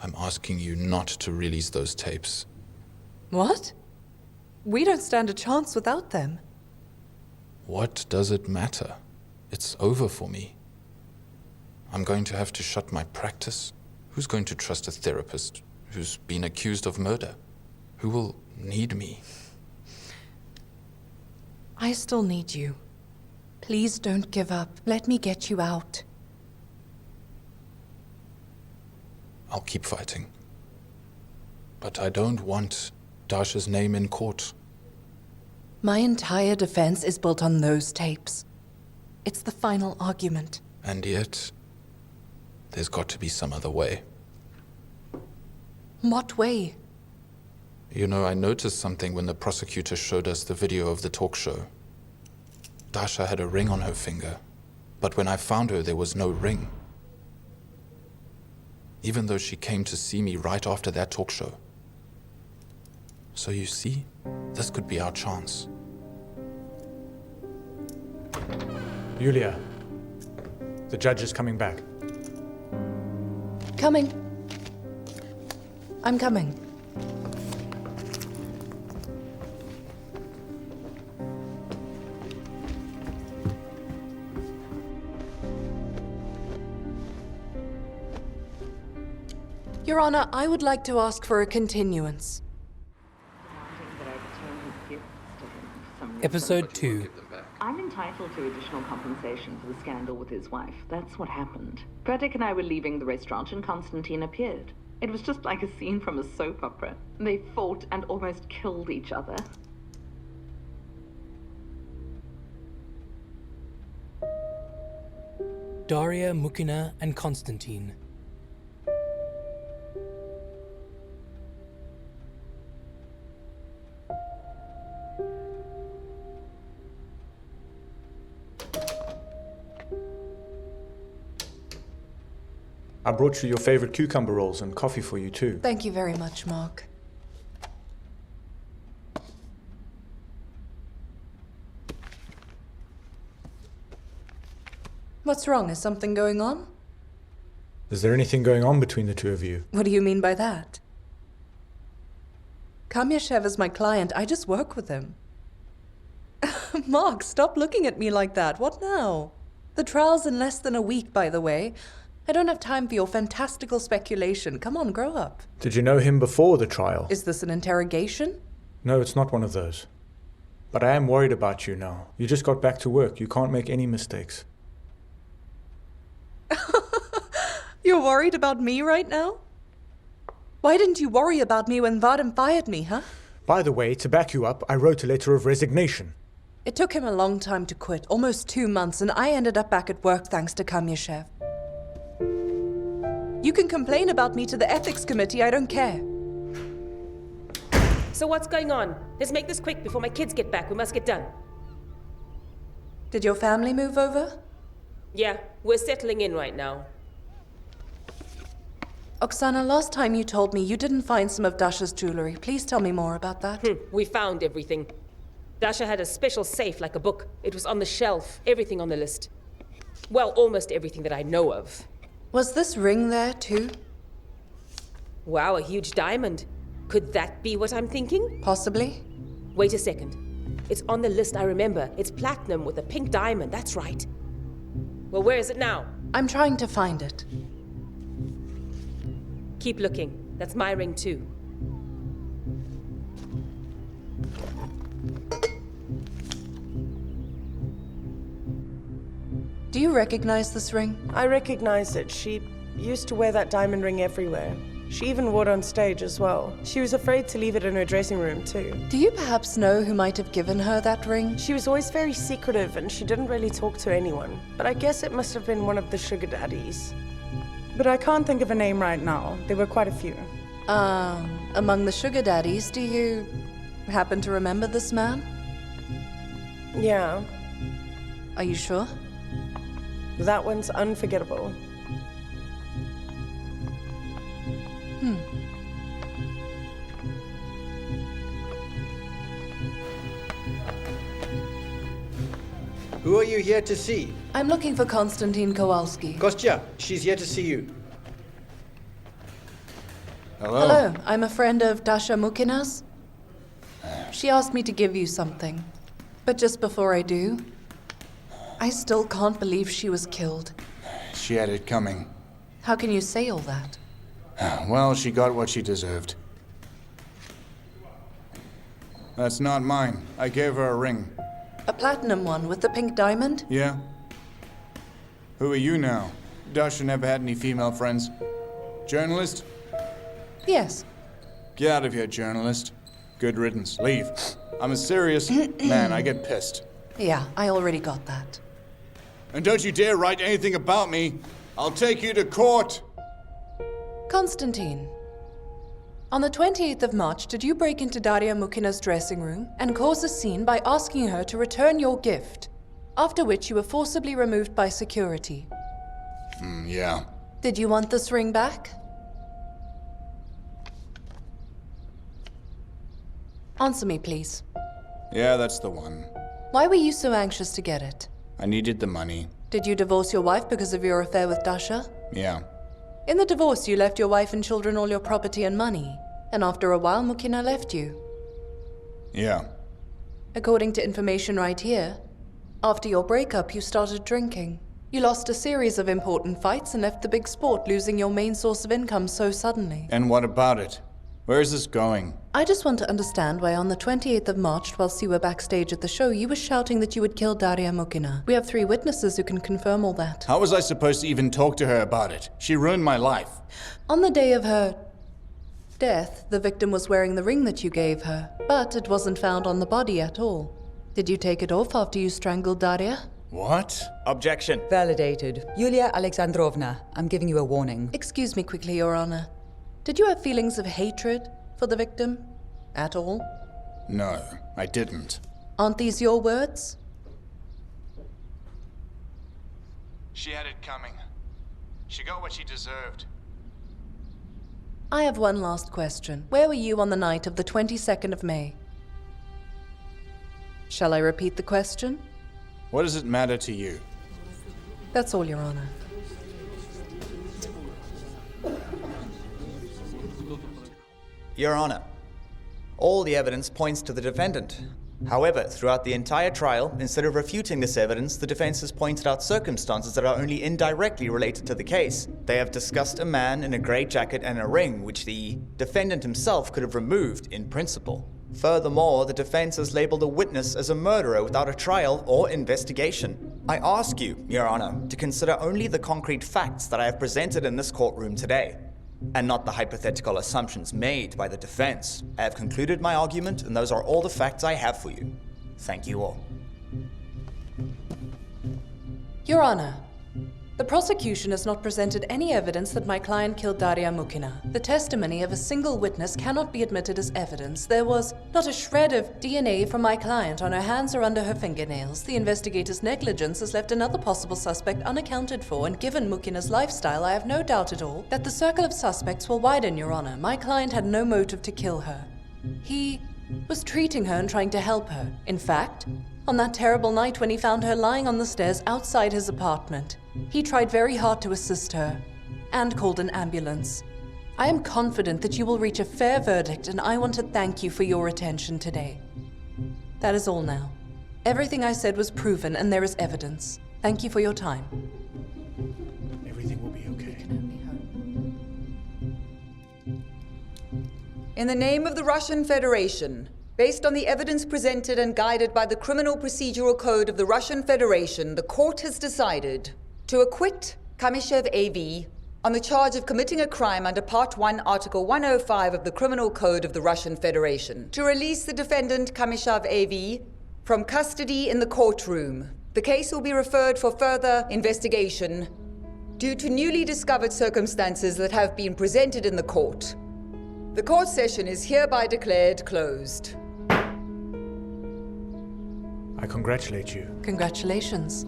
E: I'm asking you not to release those tapes.
A: What? We don't stand a chance without them.
E: What does it matter? It's over for me. I'm going to have to shut my practice. Who's going to trust a therapist who's been accused of murder? Who will need me?
A: I still need you. Please don't give up. Let me get you out.
E: I'll keep fighting. But I don't want Dasha's name in court.
A: My entire defense is built on those tapes. It's the final argument.
E: And yet, there's got to be some other way.
A: What way?
E: You know, I noticed something when the prosecutor showed us the video of the talk show. Dasha had a ring on her finger, but when I found her, there was no ring. Even though she came to see me right after that talk show. So you see, this could be our chance.
L: Yulia, the judge is coming back.
A: Coming. I'm coming. Your Honor, I would like to ask for a continuance.
O: Episode 2.
U: I'm entitled to additional compensation for the scandal with his wife. That's what happened. Therapeutic and I were leaving the restaurant and Konstantin appeared. It was just like a scene from a soap opera. They fought and almost killed each other.
O: Daria Mukhina and Konstantin.
L: I brought you your favorite cucumber rolls and coffee for you too.
A: Thank you very much, Mark. What's wrong? Is something going on?
L: Is there anything going on between the two of you?
A: What do you mean by that? Kamyashev is my client. I just work with him. Mark, stop looking at me like that. What now? The trial's in less than a week, by the way. I don't have time for your fantastical speculation. Come on, grow up.
L: Did you know him before the trial?
A: Is this an interrogation?
L: No, it's not one of those. But I am worried about you now. You just got back to work. You can't make any mistakes.
A: You're worried about me right now? Why didn't you worry about me when Vadim fired me, huh?
L: By the way, to back you up, I wrote a letter of resignation.
A: It took him a long time to quit, almost 2 months, and I ended up back at work thanks to Kamyashev. You can complain about me to the ethics committee, I don't care.
P: So what's going on? Let's make this quick before my kids get back. We must get done.
A: Did your family move over?
P: Yeah, we're settling in right now.
A: Oksana, last time you told me you didn't find some of Dasha's jewelry. Please tell me more about that.
P: We found everything. Dasha had a special safe like a book. It was on the shelf. Everything on the list. Well, almost everything that I know of.
A: Was this ring there too?
P: Wow, a huge diamond. Could that be what I'm thinking?
A: Possibly.
P: Wait a second. It's on the list, I remember. It's platinum with a pink diamond, that's right. Well, where is it now?
A: I'm trying to find it.
P: Keep looking. That's my ring too.
A: Do you recognize this ring?
F: I recognize it. She used to wear that diamond ring everywhere. She even wore it on stage as well. She was afraid to leave it in her dressing room too.
A: Do you perhaps know who might have given her that ring?
F: She was always very secretive and she didn't really talk to anyone. But I guess it must have been one of the sugar daddies. But I can't think of a name right now. There were quite a few.
A: Among the sugar daddies, do you happen to remember this man?
F: Yeah.
A: Are you sure?
F: That one's unforgettable.
H: Who are you here to see?
A: I'm looking for Konstantin Kowalski.
H: Kostya, she's here to see you.
A: Hello, I'm a friend of Daria Mukhina's. She asked me to give you something. But just before I do, I still can't believe she was killed.
M: She had it coming.
A: How can you say all that?
M: Well, she got what she deserved. That's not mine. I gave her a ring.
A: A platinum one with the pink diamond?
M: Yeah? Who are you now? Dasha never had any female friends. Journalist?
A: Yes.
M: Get out of here, journalist. Good riddance. Leave. I'm a serious man. I get pissed.
A: Yeah, I already got that.
M: And don't you dare write anything about me. I'll take you to court.
A: Konstantin, on the 28th of March, did you break into Daria Mukhina's dressing room and cause a scene by asking her to return your gift, after which you were forcibly removed by security?
M: Yeah.
A: Did you want this ring back? Answer me, please.
M: Yeah, that's the one.
A: Why were you so anxious to get it?
M: I needed the money.
A: Did you divorce your wife because of your affair with Dasha?
M: Yeah.
A: In the divorce, you left your wife and children all your property and money. And after a while, Mukhina left you.
M: Yeah.
A: According to information right here, after your breakup, you started drinking. You lost a series of important fights and left the big sport, losing your main source of income so suddenly.
M: And what about it? Where is this going?
A: I just want to understand why on the 28th of March, whilst you were backstage at the show, you were shouting that you would kill Daria Mukhina. We have 3 witnesses who can confirm all that.
M: How was I supposed to even talk to her about it? She ruined my life.
A: On the day of her death, the victim was wearing the ring that you gave her, but it wasn't found on the body at all. Did you take it off after you strangled Daria?
M: What?
S: Objection.
V: Validated. Yulia Alexandrovna, I'm giving you a warning.
A: Excuse me quickly, Your Honor. Did you have feelings of hatred for the victim? At all?
M: No, I didn't.
A: Aren't these your words?
M: She had it coming. She got what she deserved.
A: I have one last question. Where were you on the night of the 22nd of May? Shall I repeat the question?
M: What does it matter to you?
A: That's all, Your Honor.
S: Your Honor, all the evidence points to the defendant. However, throughout the entire trial, instead of refuting this evidence, the defense has pointed out circumstances that are only indirectly related to the case. They have discussed a man in a grey jacket and a ring, which the defendant himself could have removed in principle. Furthermore, the defense has labeled a witness as a murderer without a trial or investigation. I ask you, Your Honor, to consider only the concrete facts that I have presented in this courtroom today, and not the hypothetical assumptions made by the defense. I have concluded my argument, and those are all the facts I have for you. Thank you all.
A: Your Honor, the prosecution has not presented any evidence that my client killed Daria Mukhina. The testimony of a single witness cannot be admitted as evidence. There was not a shred of DNA from my client on her hands or under her fingernails. The investigator's negligence has left another possible suspect unaccounted for, and given Mukhina's lifestyle, I have no doubt at all that the circle of suspects will widen, Your Honor. My client had no motive to kill her. He was treating her and trying to help her. In fact, on that terrible night when he found her lying on the stairs outside his apartment, he tried very hard to assist her and called an ambulance. I am confident that you will reach a fair verdict, and I want to thank you for your attention today. That is all now. Everything I said was proven, and there is evidence. Thank you for your time.
L: Everything will be okay.
V: In the name of the Russian Federation, based on the evidence presented and guided by the Criminal Procedural Code of the Russian Federation, the court has decided to acquit Kamyshev A.V. on the charge of committing a crime under Part 1, Article 105 of the Criminal Code of the Russian Federation, to release the defendant Kamyshev A.V. from custody in the courtroom. The case will be referred for further investigation due to newly discovered circumstances that have been presented in the court. The court session is hereby declared closed.
L: I congratulate you.
A: Congratulations.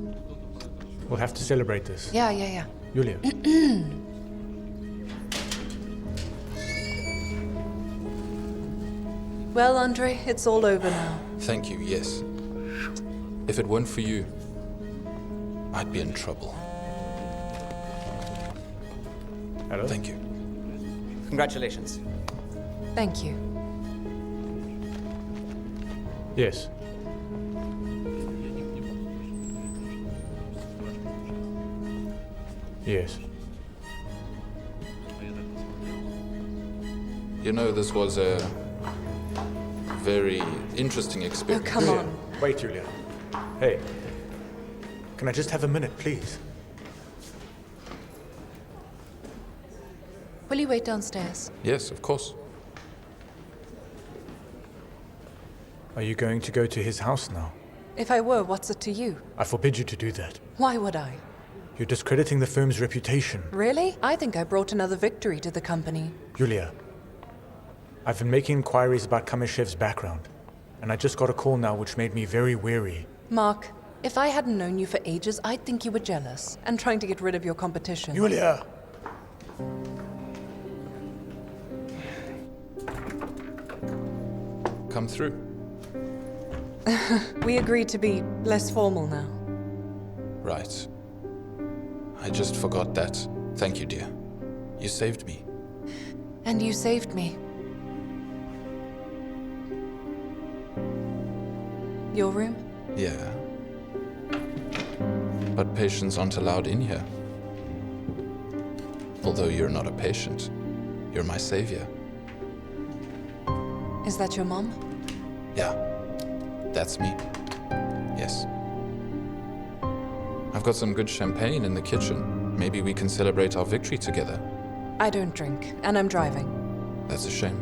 L: We'll have to celebrate this.
A: Yeah.
L: Yulia.
A: Well, Andrei, it's all over now.
E: Thank you, yes. If it weren't for you, I'd be in trouble.
L: Hello?
E: Thank you.
S: Congratulations.
A: Thank you.
L: Yes. Yes.
E: You know, this was a very interesting
A: Oh,
E: experience.
A: come on.
L: Wait, Yulia. Hey. Can I just have a minute, please?
A: Will you wait downstairs?
E: Yes, of course.
L: Are you going to go to his house now?
A: If I were, what's it to you?
L: I forbid you to do that.
A: Why would I?
L: You're discrediting the firm's reputation.
A: Really? I think I brought another victory to the company.
L: Yulia, I've been making inquiries about Kamyshev's background, and I just got a call now which made me very wary.
A: Mark, if I hadn't known you for ages, I'd think you were jealous and trying to get rid of your competition.
L: Yulia!
E: Come through.
A: We agreed to be less formal now.
E: Right. I just forgot that. Thank you, dear. You saved me.
A: And you saved me. Your room?
E: Yeah. But patients aren't allowed in here. Although you're not a patient. You're my savior.
A: Is that your mom?
E: Yeah. That's me. Yes. I've got some good champagne in the kitchen. Maybe we can celebrate our victory together.
A: I don't drink, and I'm driving.
E: That's a shame.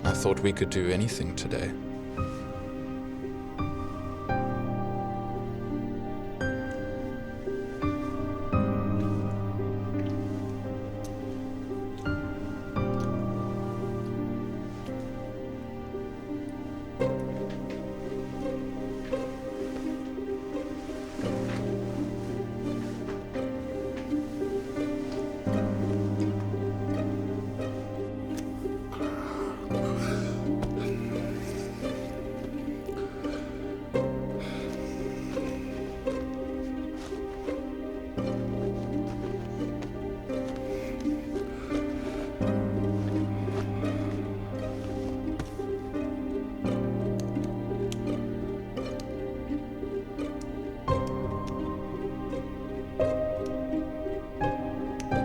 E: I thought we could do anything today.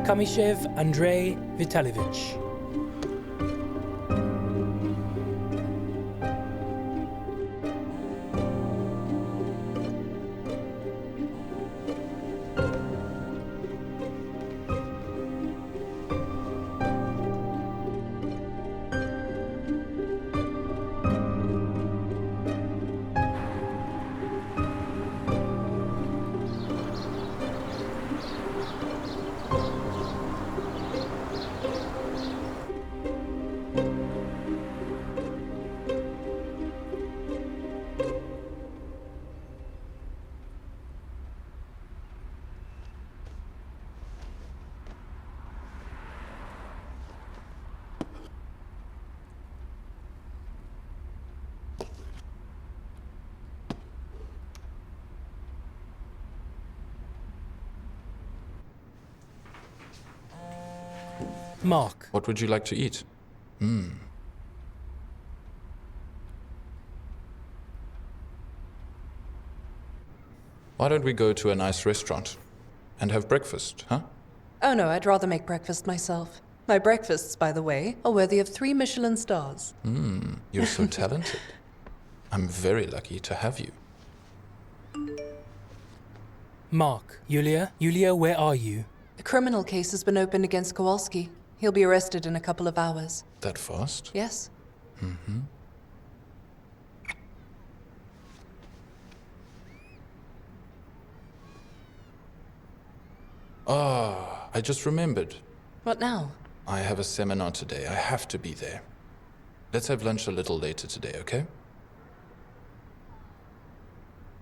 O: Kamyshev Andrei Vitalyevich. Mark.
E: What would you like to eat? Why don't we go to a nice restaurant and have breakfast, huh?
A: Oh no, I'd rather make breakfast myself. My breakfasts, by the way, are worthy of 3 Michelin stars.
E: You're so talented. I'm very lucky to have you.
O: Mark. Yulia? Yulia, where are you?
A: A criminal case has been opened against Kowalski. He'll be arrested in a couple of hours.
E: That fast?
A: Yes.
E: I just remembered.
A: What now?
E: I have a seminar today. I have to be there. Let's have lunch a little later today, okay?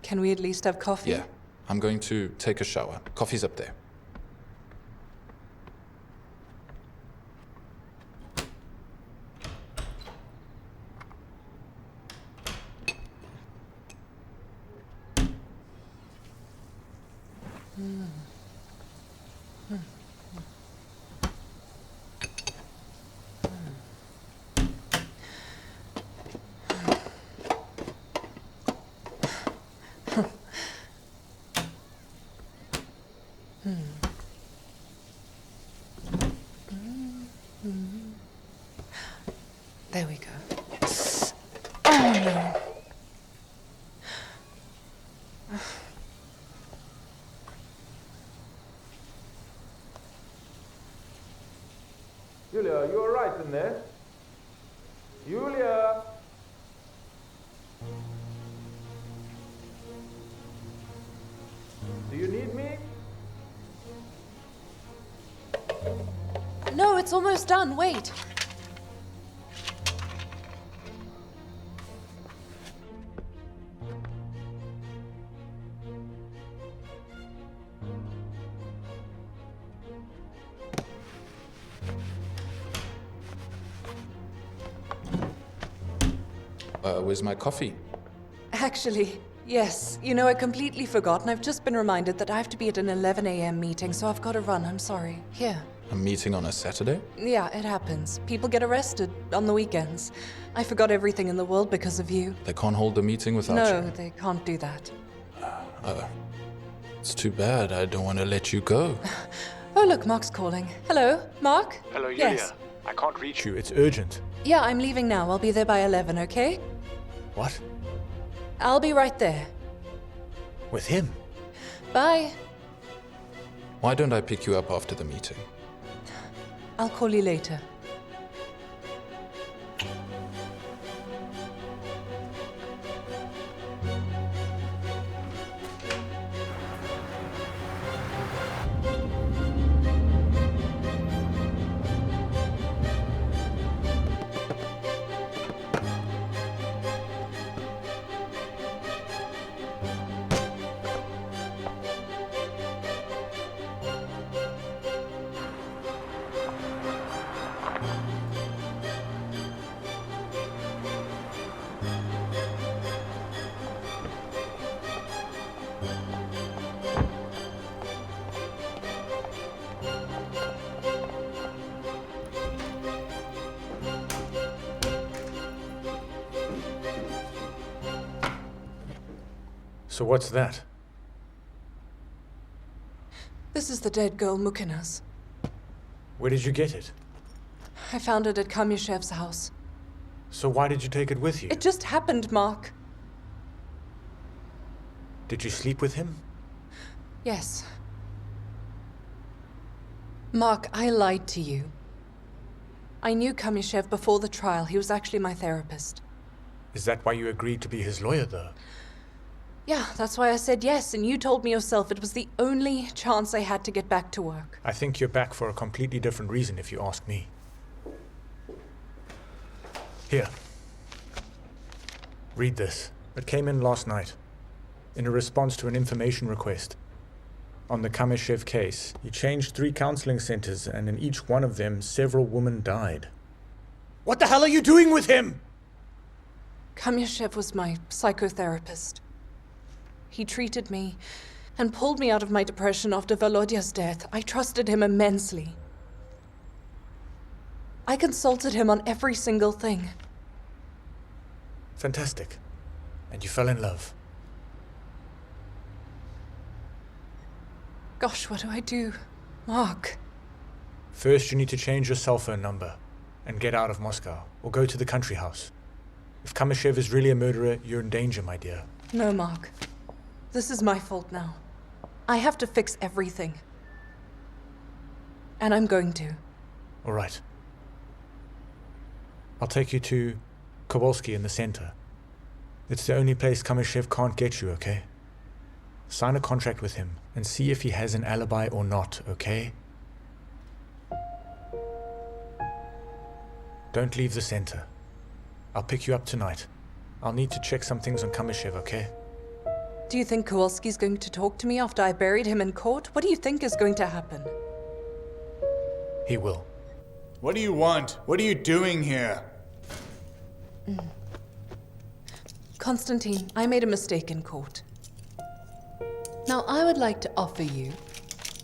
A: Can we at least have coffee?
E: Yeah. I'm going to take a shower. Coffee's up there.
A: There we go. Oh no.
I: Yulia, are you alright in there? Yulia! Do you need me?
A: No, it's almost done. Wait.
E: Where's my coffee?
A: Actually, yes. You know, I completely forgot, and I've just been reminded that I have to be at an 11 a.m. meeting, so I've got to run. I'm sorry. Here.
E: A meeting on a Saturday?
A: Yeah, it happens. People get arrested on the weekends. I forgot everything in the world because of you.
E: They can't hold the meeting without you?
A: No, they can't do that.
E: It's too bad. I don't want to let you go.
A: Oh, look, Mark's calling. Hello, Mark?
L: Hello, Yulia.
A: Yes.
L: I can't reach you. It's urgent.
A: Yeah, I'm leaving now. I'll be there by 11, okay?
L: What?
A: I'll be right there.
L: With him?
A: Bye.
E: Why don't I pick you up after the meeting?
A: I'll call you later.
L: So what's that?
A: This is the dead girl Mukhina's.
L: Where did you get it?
A: I found it at Kamyashev's house.
L: So why did you take it with you?
A: It just happened, Mark.
L: Did you sleep with him?
A: Yes. Mark, I lied to you. I knew Kamyshev before the trial. He was actually my therapist.
L: Is that why you agreed to be his lawyer, though?
A: Yeah, that's why I said yes, and you told me yourself it was the only chance I had to get back to work.
L: I think you're back for a completely different reason, if you ask me. Here. Read this. It came in last night, in a response to an information request. On the Kamyshev case, he changed 3 counseling centers, and in each one of them, several women died. What the hell are you doing with him?
A: Kamyshev was my psychotherapist. He treated me and pulled me out of my depression after Volodya's death. I trusted him immensely. I consulted him on every single thing.
L: Fantastic. And you fell in love.
A: Gosh, what do I do? Mark.
L: First, you need to change your cell phone number and get out of Moscow, or go to the country house. If Kamyshev is really a murderer, you're in danger, my dear.
A: No, Mark. This is my fault now. I have to fix everything. And I'm going to.
L: All right. I'll take you to Kowalski in the center. It's the only place Kamyshev can't get you, okay? Sign a contract with him and see if he has an alibi or not, okay? Don't leave the center. I'll pick you up tonight. I'll need to check some things on Kamyshev, okay?
A: Do you think Kowalski's going to talk to me after I buried him in court? What do you think is going to happen?
L: He will.
M: What do you want? What are you doing here?
A: Konstantin, I made a mistake in court. Now, I would like to offer you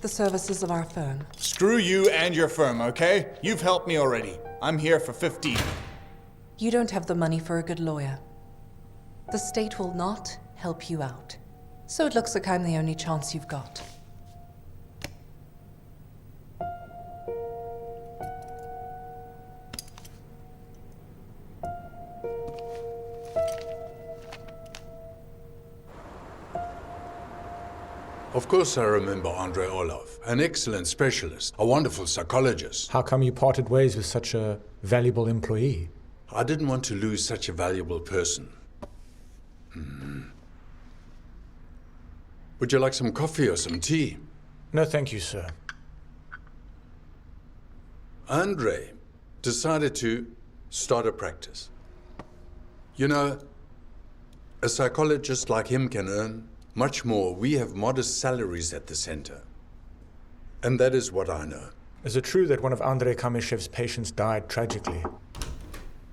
A: the services of our firm.
M: Screw you and your firm, okay? You've helped me already. I'm here for 15.
A: You don't have the money for a good lawyer. The state will not help you out. So it looks like I'm the only chance you've got.
J: Of course I remember Andrei Orlov, an excellent specialist, a wonderful psychologist.
L: How come you parted ways with such a valuable employee?
J: I didn't want to lose such a valuable person. Would you like some coffee or some tea?
L: No, thank you, sir.
J: Andrei decided to start a practice. You know, a psychologist like him can earn much more. We have modest salaries at the center. And that is what I know.
L: Is it true that one of Andrei Kamyshev's patients died tragically?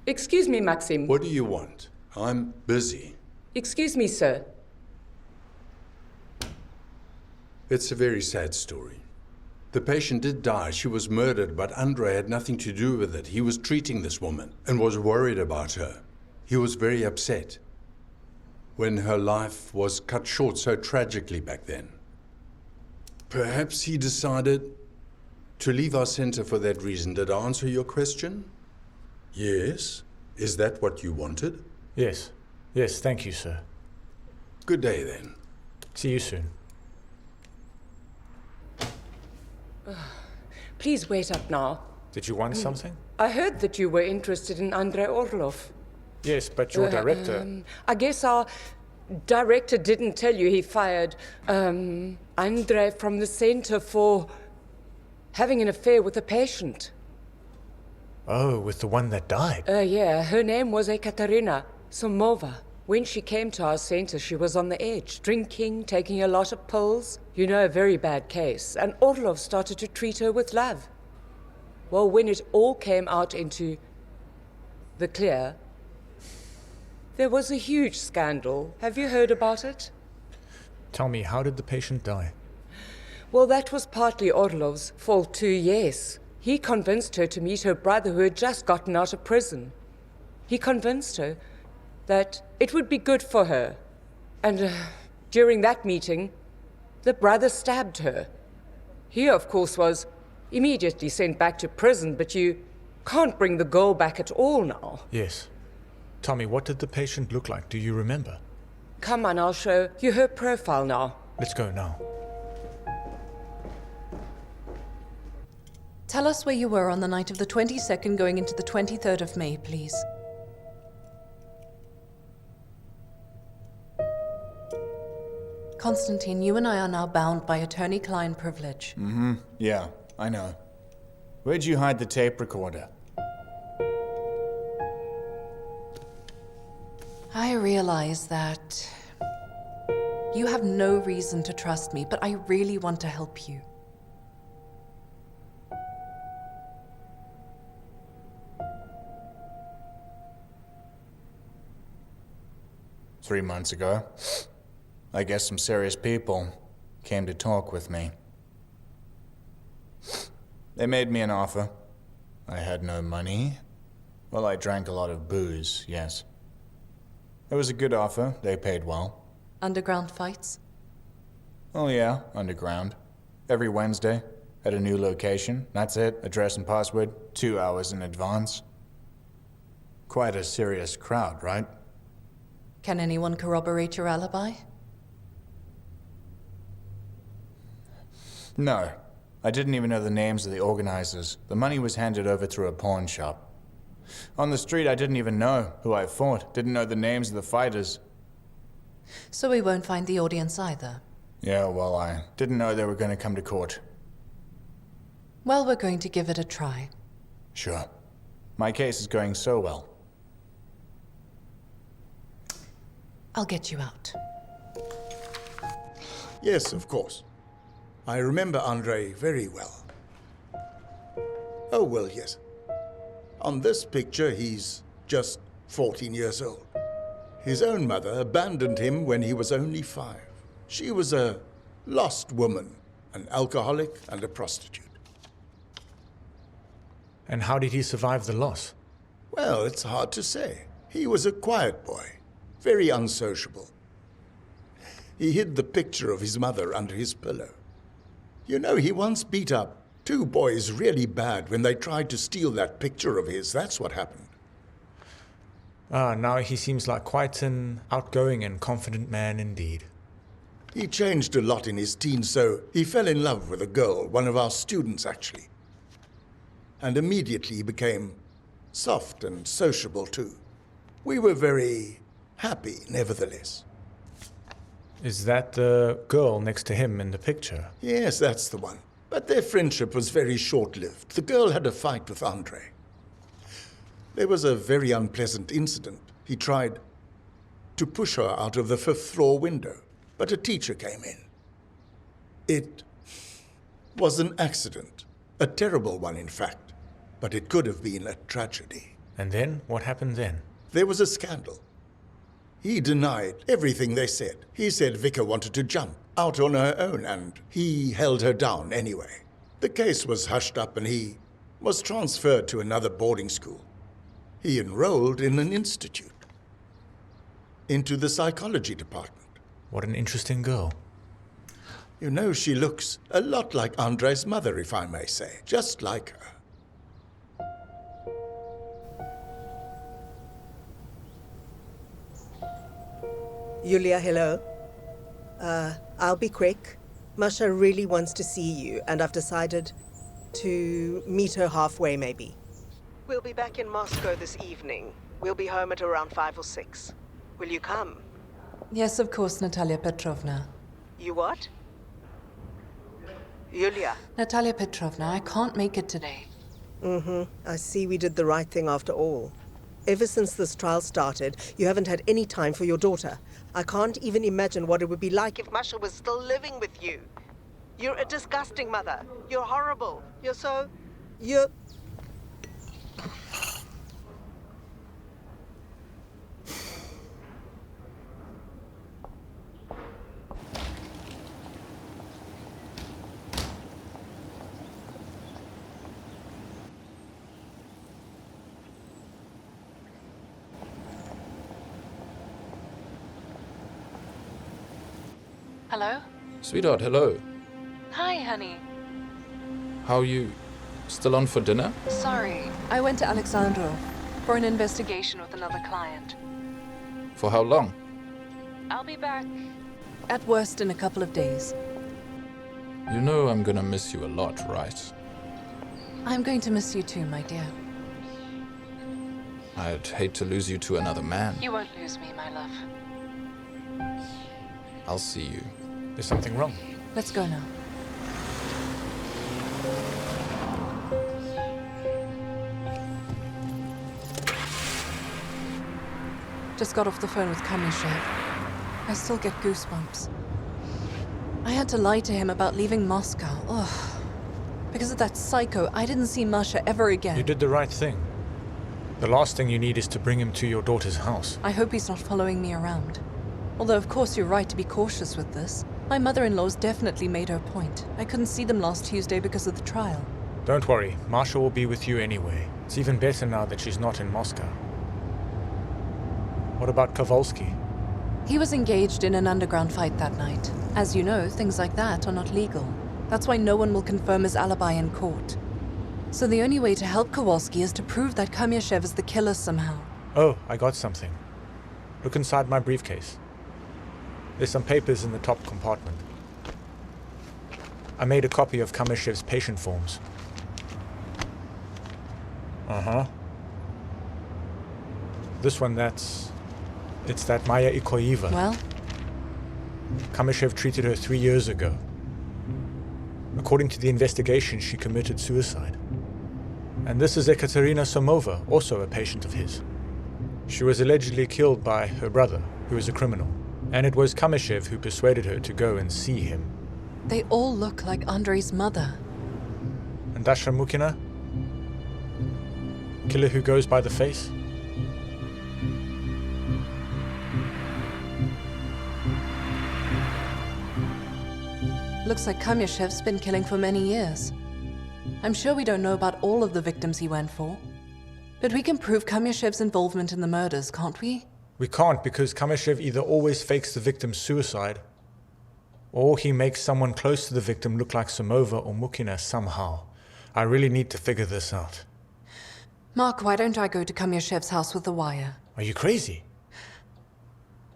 Q: Excuse me, Maxim.
J: What do you want? I'm busy.
Q: Excuse me, sir.
J: It's a very sad story. The patient did die. She was murdered, but Andrei had nothing to do with it. He was treating this woman and was worried about her. He was very upset when her life was cut short so tragically back then. Perhaps he decided to leave our center for that reason. Did I answer your question? Yes. Is that what you wanted?
L: Yes. Yes, thank you, sir.
J: Good day, then.
L: See you soon.
Q: Please wait up now.
L: Did you want something?
Q: I heard that you were interested in Andrei Orlov.
L: Yes, but your director...
Q: I guess our director didn't tell you he fired Andrei from the center for having an affair with a patient.
L: Oh, with the one that died?
Q: Yeah, her name was Ekaterina Somova. When she came to our center, she was on the edge, drinking, taking a lot of pills. You know, a very bad case. And Orlov started to treat her with love. Well, when it all came out into the clear, there was a huge scandal. Have you heard about it?
L: Tell me, how did the patient die?
Q: Well, that was partly Orlov's fault too, yes. He convinced her to meet her brother who had just gotten out of prison. He convinced her that it would be good for her. And during that meeting, the brother stabbed her. He, of course, was immediately sent back to prison, but you can't bring the girl back at all now.
L: Yes. Tell me, what did the patient look like? Do you remember?
Q: Come on, I'll show you her profile now.
L: Let's go now.
A: Tell us where you were on the night of the 22nd going into the 23rd of May, please. Konstantin, you and I are now bound by attorney-client privilege.
M: Yeah, I know. Where'd you hide the tape recorder?
A: I realize that you have no reason to trust me, but I really want to help you.
M: Three months ago, I guess some serious people came to talk with me. They made me an offer. I had no money. Well, I drank a lot of booze, yes. It was a good offer. They paid well.
A: Underground fights?
M: Oh yeah, underground. Every Wednesday, at a new location. That's it. Address and password, 2 hours in advance. Quite a serious crowd, right?
A: Can anyone corroborate your alibi?
M: No. I didn't even know the names of the organizers. The money was handed over through a pawn shop. On the street, I didn't even know who I fought. Didn't know the names of the fighters.
A: So we won't find the audience either.
M: Yeah, well, I didn't know they were going to come to court.
A: Well, we're going to give it a try.
M: Sure. My case is going so well.
A: I'll get you out.
G: Yes, of course. I remember Andrei very well. Oh, well, yes. On this picture, he's just 14 years old. His own mother abandoned him when he was only 5. She was a lost woman, an alcoholic and a prostitute.
L: And how did he survive the loss?
G: Well, it's hard to say. He was a quiet boy, very unsociable. He hid the picture of his mother under his pillow. You know, he once beat up 2 boys really bad when they tried to steal that picture of his. That's what happened.
L: Now he seems like quite an outgoing and confident man indeed.
G: He changed a lot in his teens, so he fell in love with a girl, one of our students actually. And immediately he became soft and sociable too. We were very happy, nevertheless.
L: Is that the girl next to him in the picture?
G: Yes, that's the one. But their friendship was very short-lived. The girl had a fight with Andrei. There was a very unpleasant incident. He tried to push her out of the 5th floor window, but a teacher came in. It was an accident, a terrible one in fact, but it could have been a tragedy.
L: And then? What happened then?
G: There was a scandal. He denied everything they said. He said Vika wanted to jump out on her own, and he held her down anyway. The case was hushed up and he was transferred to another boarding school. He enrolled in an institute, into the psychology department.
L: What an interesting girl.
G: You know, she looks a lot like Andrei's mother, if I may say. Just like her.
K: Yulia, hello. I'll be quick. Masha really wants to see you, and I've decided to meet her halfway, maybe. We'll be back in Moscow this evening. We'll be home at around 5 or 6. Will you come?
A: Yes, of course, Natalia Petrovna.
K: You what? Yulia.
A: Natalia Petrovna, I can't make it today.
K: I see we did the right thing after all. Ever since this trial started, you haven't had any time for your daughter. I can't even imagine what it would be like if Masha was still living with you. You're a disgusting mother. You're horrible. You're...
A: Hello?
E: Sweetheart, hello.
A: Hi, honey.
E: How are you? Still on for dinner?
A: Sorry, I went to Alexandrov for an investigation with another client.
E: For how long?
A: I'll be back. At worst in a couple of days.
E: You know I'm gonna miss you a lot, right?
A: I'm going to miss you too, my dear.
E: I'd hate to lose you to another man.
A: You won't lose me, my love.
E: I'll see you.
L: There's something wrong.
A: Let's go now. Just got off the phone with Kamyshev. I still get goosebumps. I had to lie to him about leaving Moscow. Ugh. Because of that psycho, I didn't see Masha ever again.
L: You did the right thing. The last thing you need is to bring him to your daughter's house.
A: I hope he's not following me around. Although, of course, you're right to be cautious with this. My mother-in-law's definitely made her point. I couldn't see them last Tuesday because of the trial.
L: Don't worry, Masha will be with you anyway. It's even better now that she's not in Moscow. What about Kowalski?
A: He was engaged in an underground fight that night. As you know, things like that are not legal. That's why no one will confirm his alibi in court. So the only way to help Kowalski is to prove that Kamyashev is the killer somehow.
L: Oh, I got something. Look inside my briefcase. There's some papers in the top compartment. I made a copy of Kamyashev's patient forms. Uh-huh. This one, it's that Maya Ikoeva.
A: Well?
L: Kamyashev treated her 3 years ago. According to the investigation, she committed suicide. And this is Ekaterina Somova, also a patient of his. She was allegedly killed by her brother, who is a criminal. And it was Kamyashev who persuaded her to go and see him.
A: They all look like Andrei's mother.
L: And Daria Mukhina? Killer who goes by the face?
A: Looks like Kamyashev's been killing for many years. I'm sure we don't know about all of the victims he went for. But we can prove Kamyashev's involvement in the murders, can't we?
L: We can't, because Kamyashev either always fakes the victim's suicide, or he makes someone close to the victim look like Somova or Mukhina somehow. I really need to figure this out.
A: Mark, why don't I go to Kamyashev's house with the wire?
L: Are you crazy?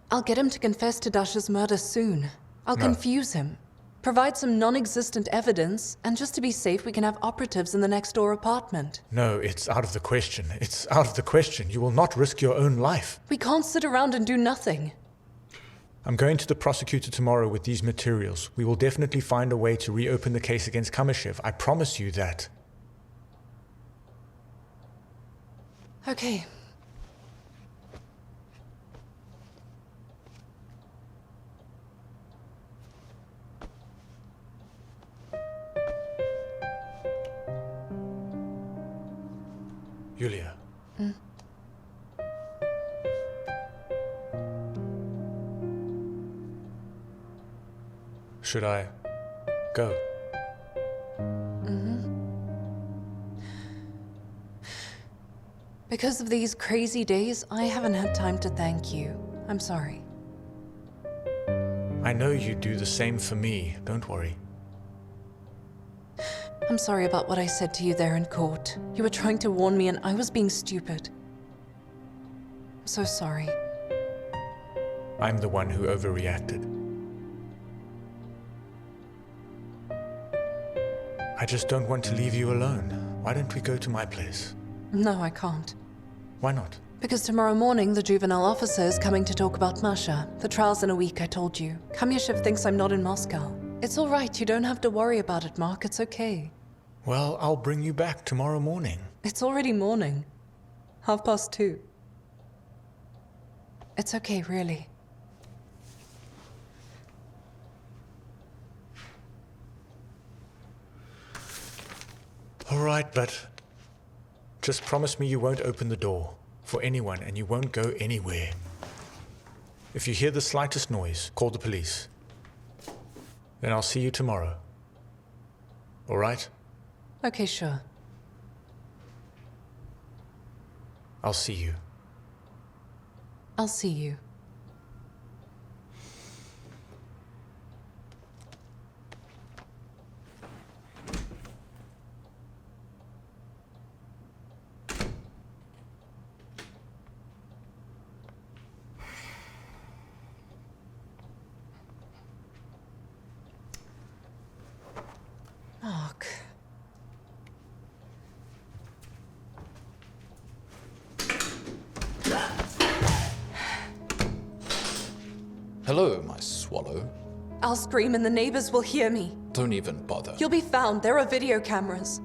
A: I'll get him to confess to Dasha's murder soon. I'll
L: No.
A: confuse him. Provide some non-existent evidence, and just to be safe, we can have operatives in the next-door apartment.
L: No, it's out of the question. It's out of the question. You will not risk your own life.
A: We can't sit around and do nothing.
L: I'm going to the prosecutor tomorrow with these materials. We will definitely find a way to reopen the case against Kamyashev. I promise you that.
A: Okay.
L: Yulia. Should I go?
A: Because of these crazy days, I haven't had time to thank you. I'm sorry.
L: I know you do the same for me. Don't worry.
A: I'm sorry about what I said to you there in court. You were trying to warn me and I was being stupid. I'm so sorry.
L: I'm the one who overreacted. I just don't want to leave you alone. Why don't we go to my place?
A: No, I can't.
L: Why not?
A: Because tomorrow morning, the juvenile officer is coming to talk about Masha. The trial's in a week, I told you. Kamyashev thinks I'm not in Moscow. It's all right, you don't have to worry about it, Mark. It's okay.
L: Well, I'll bring you back tomorrow morning.
A: It's already morning. 2:30. It's okay, really.
L: All right, but just promise me you won't open the door for anyone and you won't go anywhere. If you hear the slightest noise, call the police. Then I'll see you tomorrow. All right?
A: Okay, sure.
L: I'll see you.
A: I'll see you. Mark.
E: Hello, my swallow.
A: I'll scream and the neighbors will hear me.
E: Don't even bother.
A: You'll be found. There are video cameras.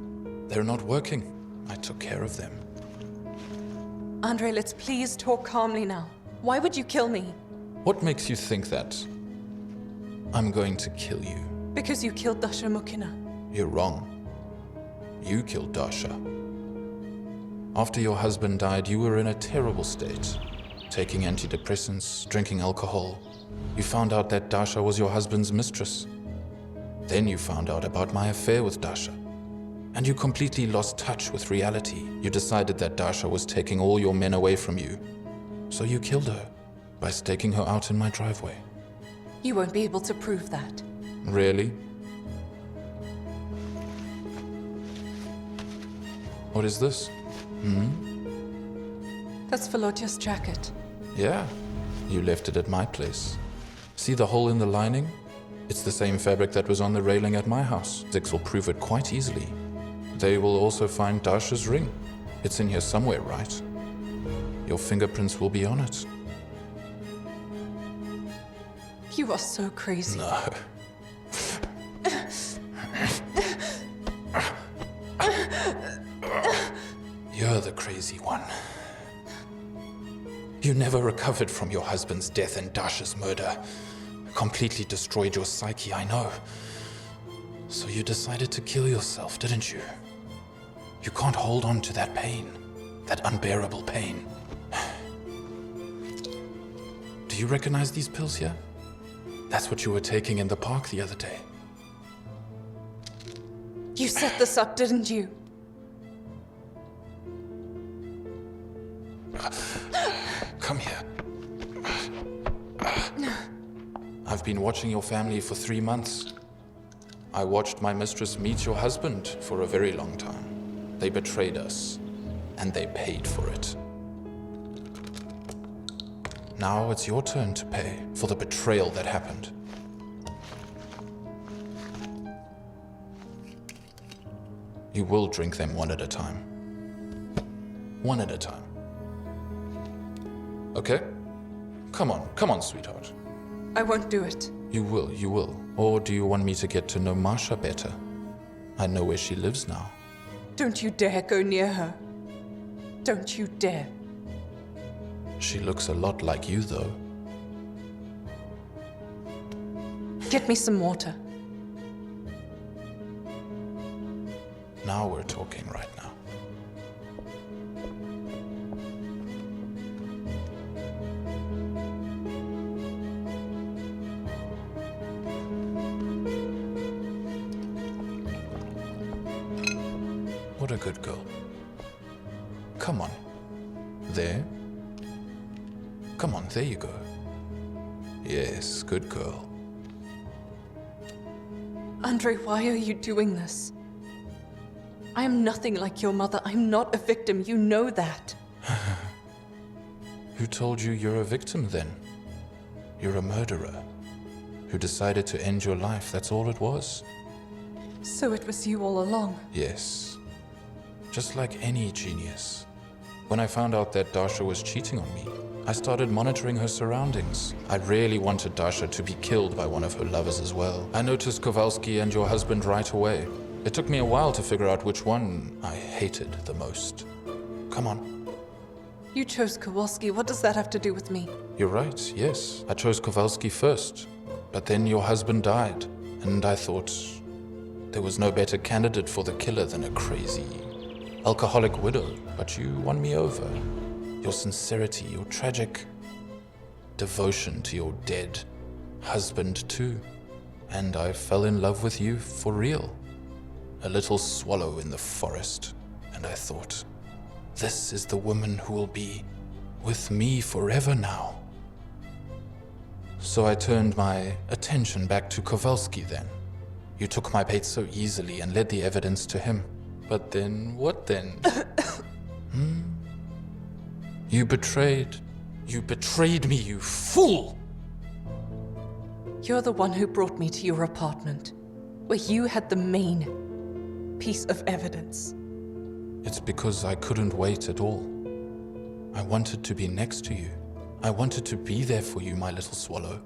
E: They're not working. I took care of them.
A: Andrei, let's please talk calmly now. Why would you kill me?
E: What makes you think that I'm going to kill you?
A: Because you killed Daria Mukhina.
E: You're wrong. You killed Dasha. After your husband died, you were in a terrible state. Taking antidepressants, drinking alcohol. You found out that Dasha was your husband's mistress. Then you found out about my affair with Dasha. And you completely lost touch with reality. You decided that Dasha was taking all your men away from you. So you killed her by staking her out in my driveway.
A: You won't be able to prove that.
E: Really? What is this?
A: That's Volodya's jacket.
E: Yeah, you left it at my place. See the hole in the lining? It's the same fabric that was on the railing at my house. Six will prove it quite easily. They will also find Dasha's ring. It's in here somewhere, right? Your fingerprints will be on it.
A: You are so crazy.
E: No. You're the crazy one. You never recovered from your husband's death and Dasha's murder. Completely destroyed your psyche, I know. So you decided to kill yourself, didn't you? You can't hold on to that pain. That unbearable pain. Do you recognize these pills here? That's what you were taking in the park the other day.
A: You set this up, didn't you?
E: Come here. I've been watching your family for 3 months. I watched my mistress meet your husband for a very long time. They betrayed us, and they paid for it. Now it's your turn to pay for the betrayal that happened. You will drink them one at a time. One at a time. Okay? Come on, sweetheart.
A: I won't do it.
E: You will. Or do you want me to get to know Masha better? I know where she lives now.
A: Don't you dare go near her. Don't you dare.
E: She looks a lot like you, though.
A: Get me some water.
E: Now we're talking right now. What a good girl. Come on. There. Come on, there you go. Yes, good girl.
A: Andrei, why are you doing this? I am nothing like your mother. I'm not a victim. You know that.
E: Who told you you're a victim then? You're a murderer who decided to end your life. That's all it was.
A: So it was you all along?
E: Yes. Just like any genius. When I found out that Dasha was cheating on me, I started monitoring her surroundings. I really wanted Dasha to be killed by one of her lovers as well. I noticed Kowalski and your husband right away. It took me a while to figure out which one I hated the most. Come on.
A: You chose Kowalski. What does that have to do with me?
E: You're right, yes. I chose Kowalski first. But then your husband died, and I thought there was no better candidate for the killer than a crazy, alcoholic widow. But you won me over. Your sincerity, your tragic devotion to your dead husband too. And I fell in love with you for real. A little swallow in the forest. And I thought, this is the woman who will be with me forever now. So I turned my attention back to Kowalski then. You took my bait so easily and led the evidence to him. But then, what then? You betrayed me, you fool!
A: You're the one who brought me to your apartment, where you had the main piece of evidence.
E: It's because I couldn't wait at all. I wanted to be next to you. I wanted to be there for you, my little swallow.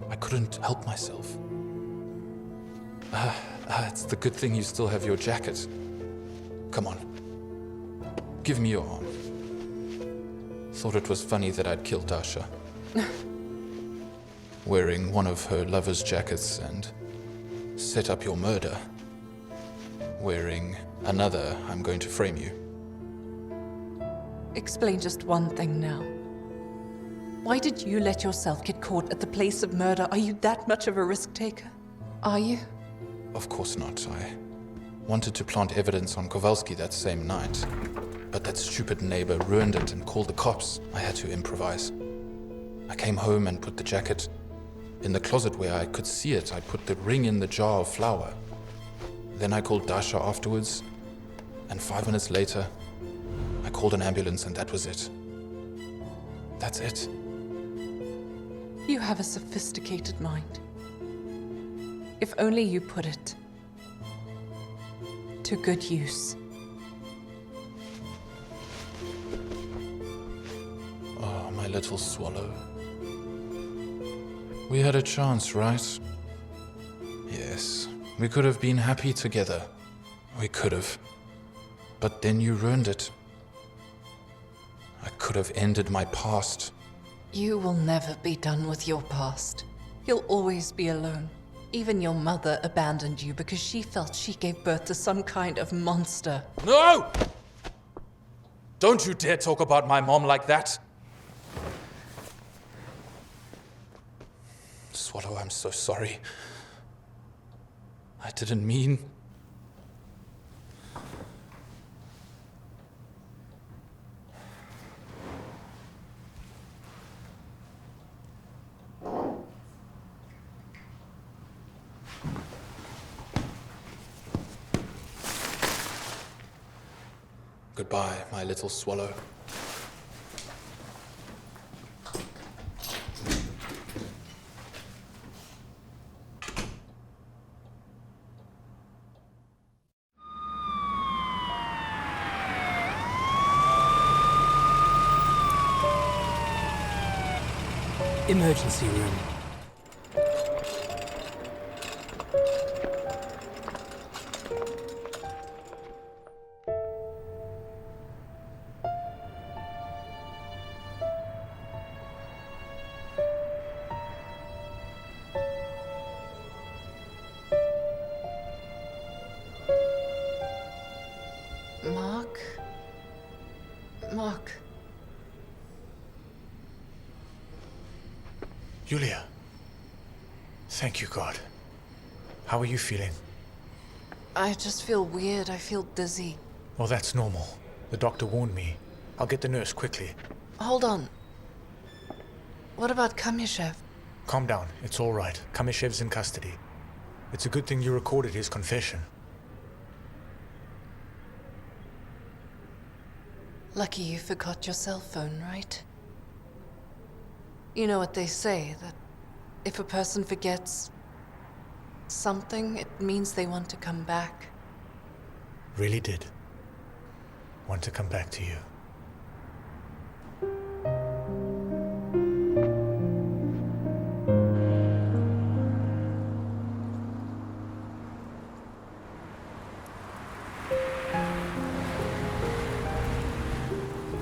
E: I couldn't help myself. It's the good thing you still have your jacket. Come on. Give me your arm. Thought it was funny that I'd killed Dasha. Wearing one of her lover's jackets and set up your murder. Wearing another, I'm going to frame you.
A: Explain just one thing now. Why did you let yourself get caught at the place of murder? Are you that much of a risk taker? Are you?
E: Of course not. Wanted to plant evidence on Kowalski that same night. But that stupid neighbor ruined it and called the cops. I had to improvise. I came home and put the jacket in the closet where I could see it. I put the ring in the jar of flour. Then I called Dasha afterwards, and 5 minutes later, I called an ambulance and that was it. That's it.
A: You have a sophisticated mind. If only you put it to good use.
E: Oh, my little swallow. We had a chance, right? Yes, we could have been happy together. We could have. But then you ruined it. I could have ended my past.
A: You will never be done with your past. You'll always be alone. Even your mother abandoned you because she felt she gave birth to some kind of monster.
E: No! Don't you dare talk about my mom like that. Swallow, I'm so sorry. I didn't mean... Goodbye, my little swallow.
O: Emergency room.
A: Mark.
L: Yulia. Thank you, God. How are you feeling?
A: I just feel weird. I feel dizzy.
L: Well, that's normal. The doctor warned me. I'll get the nurse quickly.
A: Hold on. What about Kamyshev?
L: Calm down. It's all right. Kamyshev's in custody. It's a good thing you recorded his confession.
A: Lucky you forgot your cell phone, right? You know what they say, that if a person forgets something, it means they want to come back.
L: Really did. Want to come back to you.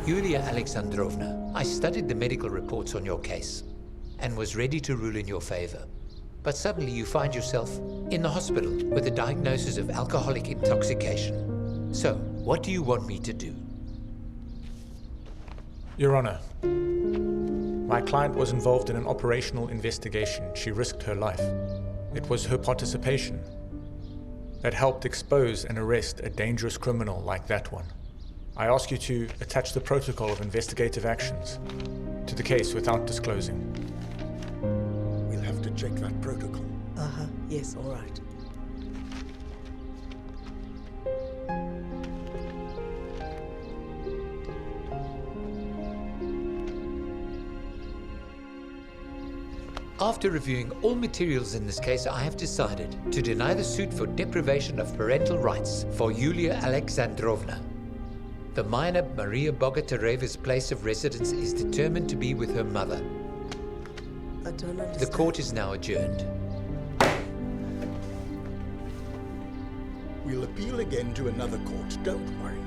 C: Yulia Alexandrovna, I studied the medical reports on your case and was ready to rule in your favor. But suddenly you find yourself in the hospital with a diagnosis of alcoholic intoxication. So, what do you want me to do?
L: Your Honor, my client was involved in an operational investigation. She risked her life. It was her participation that helped expose and arrest a dangerous criminal like that one. I ask you to attach the protocol of investigative actions to the case without disclosing.
G: We'll have to check that protocol.
K: Yes, all right.
C: After reviewing all materials in this case, I have decided to deny the suit for deprivation of parental rights for Yulia Alexandrovna. The minor Maria Bogotareva's place of residence is determined to be with her mother.
K: I don't understand.
C: The court is now adjourned.
G: We'll appeal again to another court, don't worry.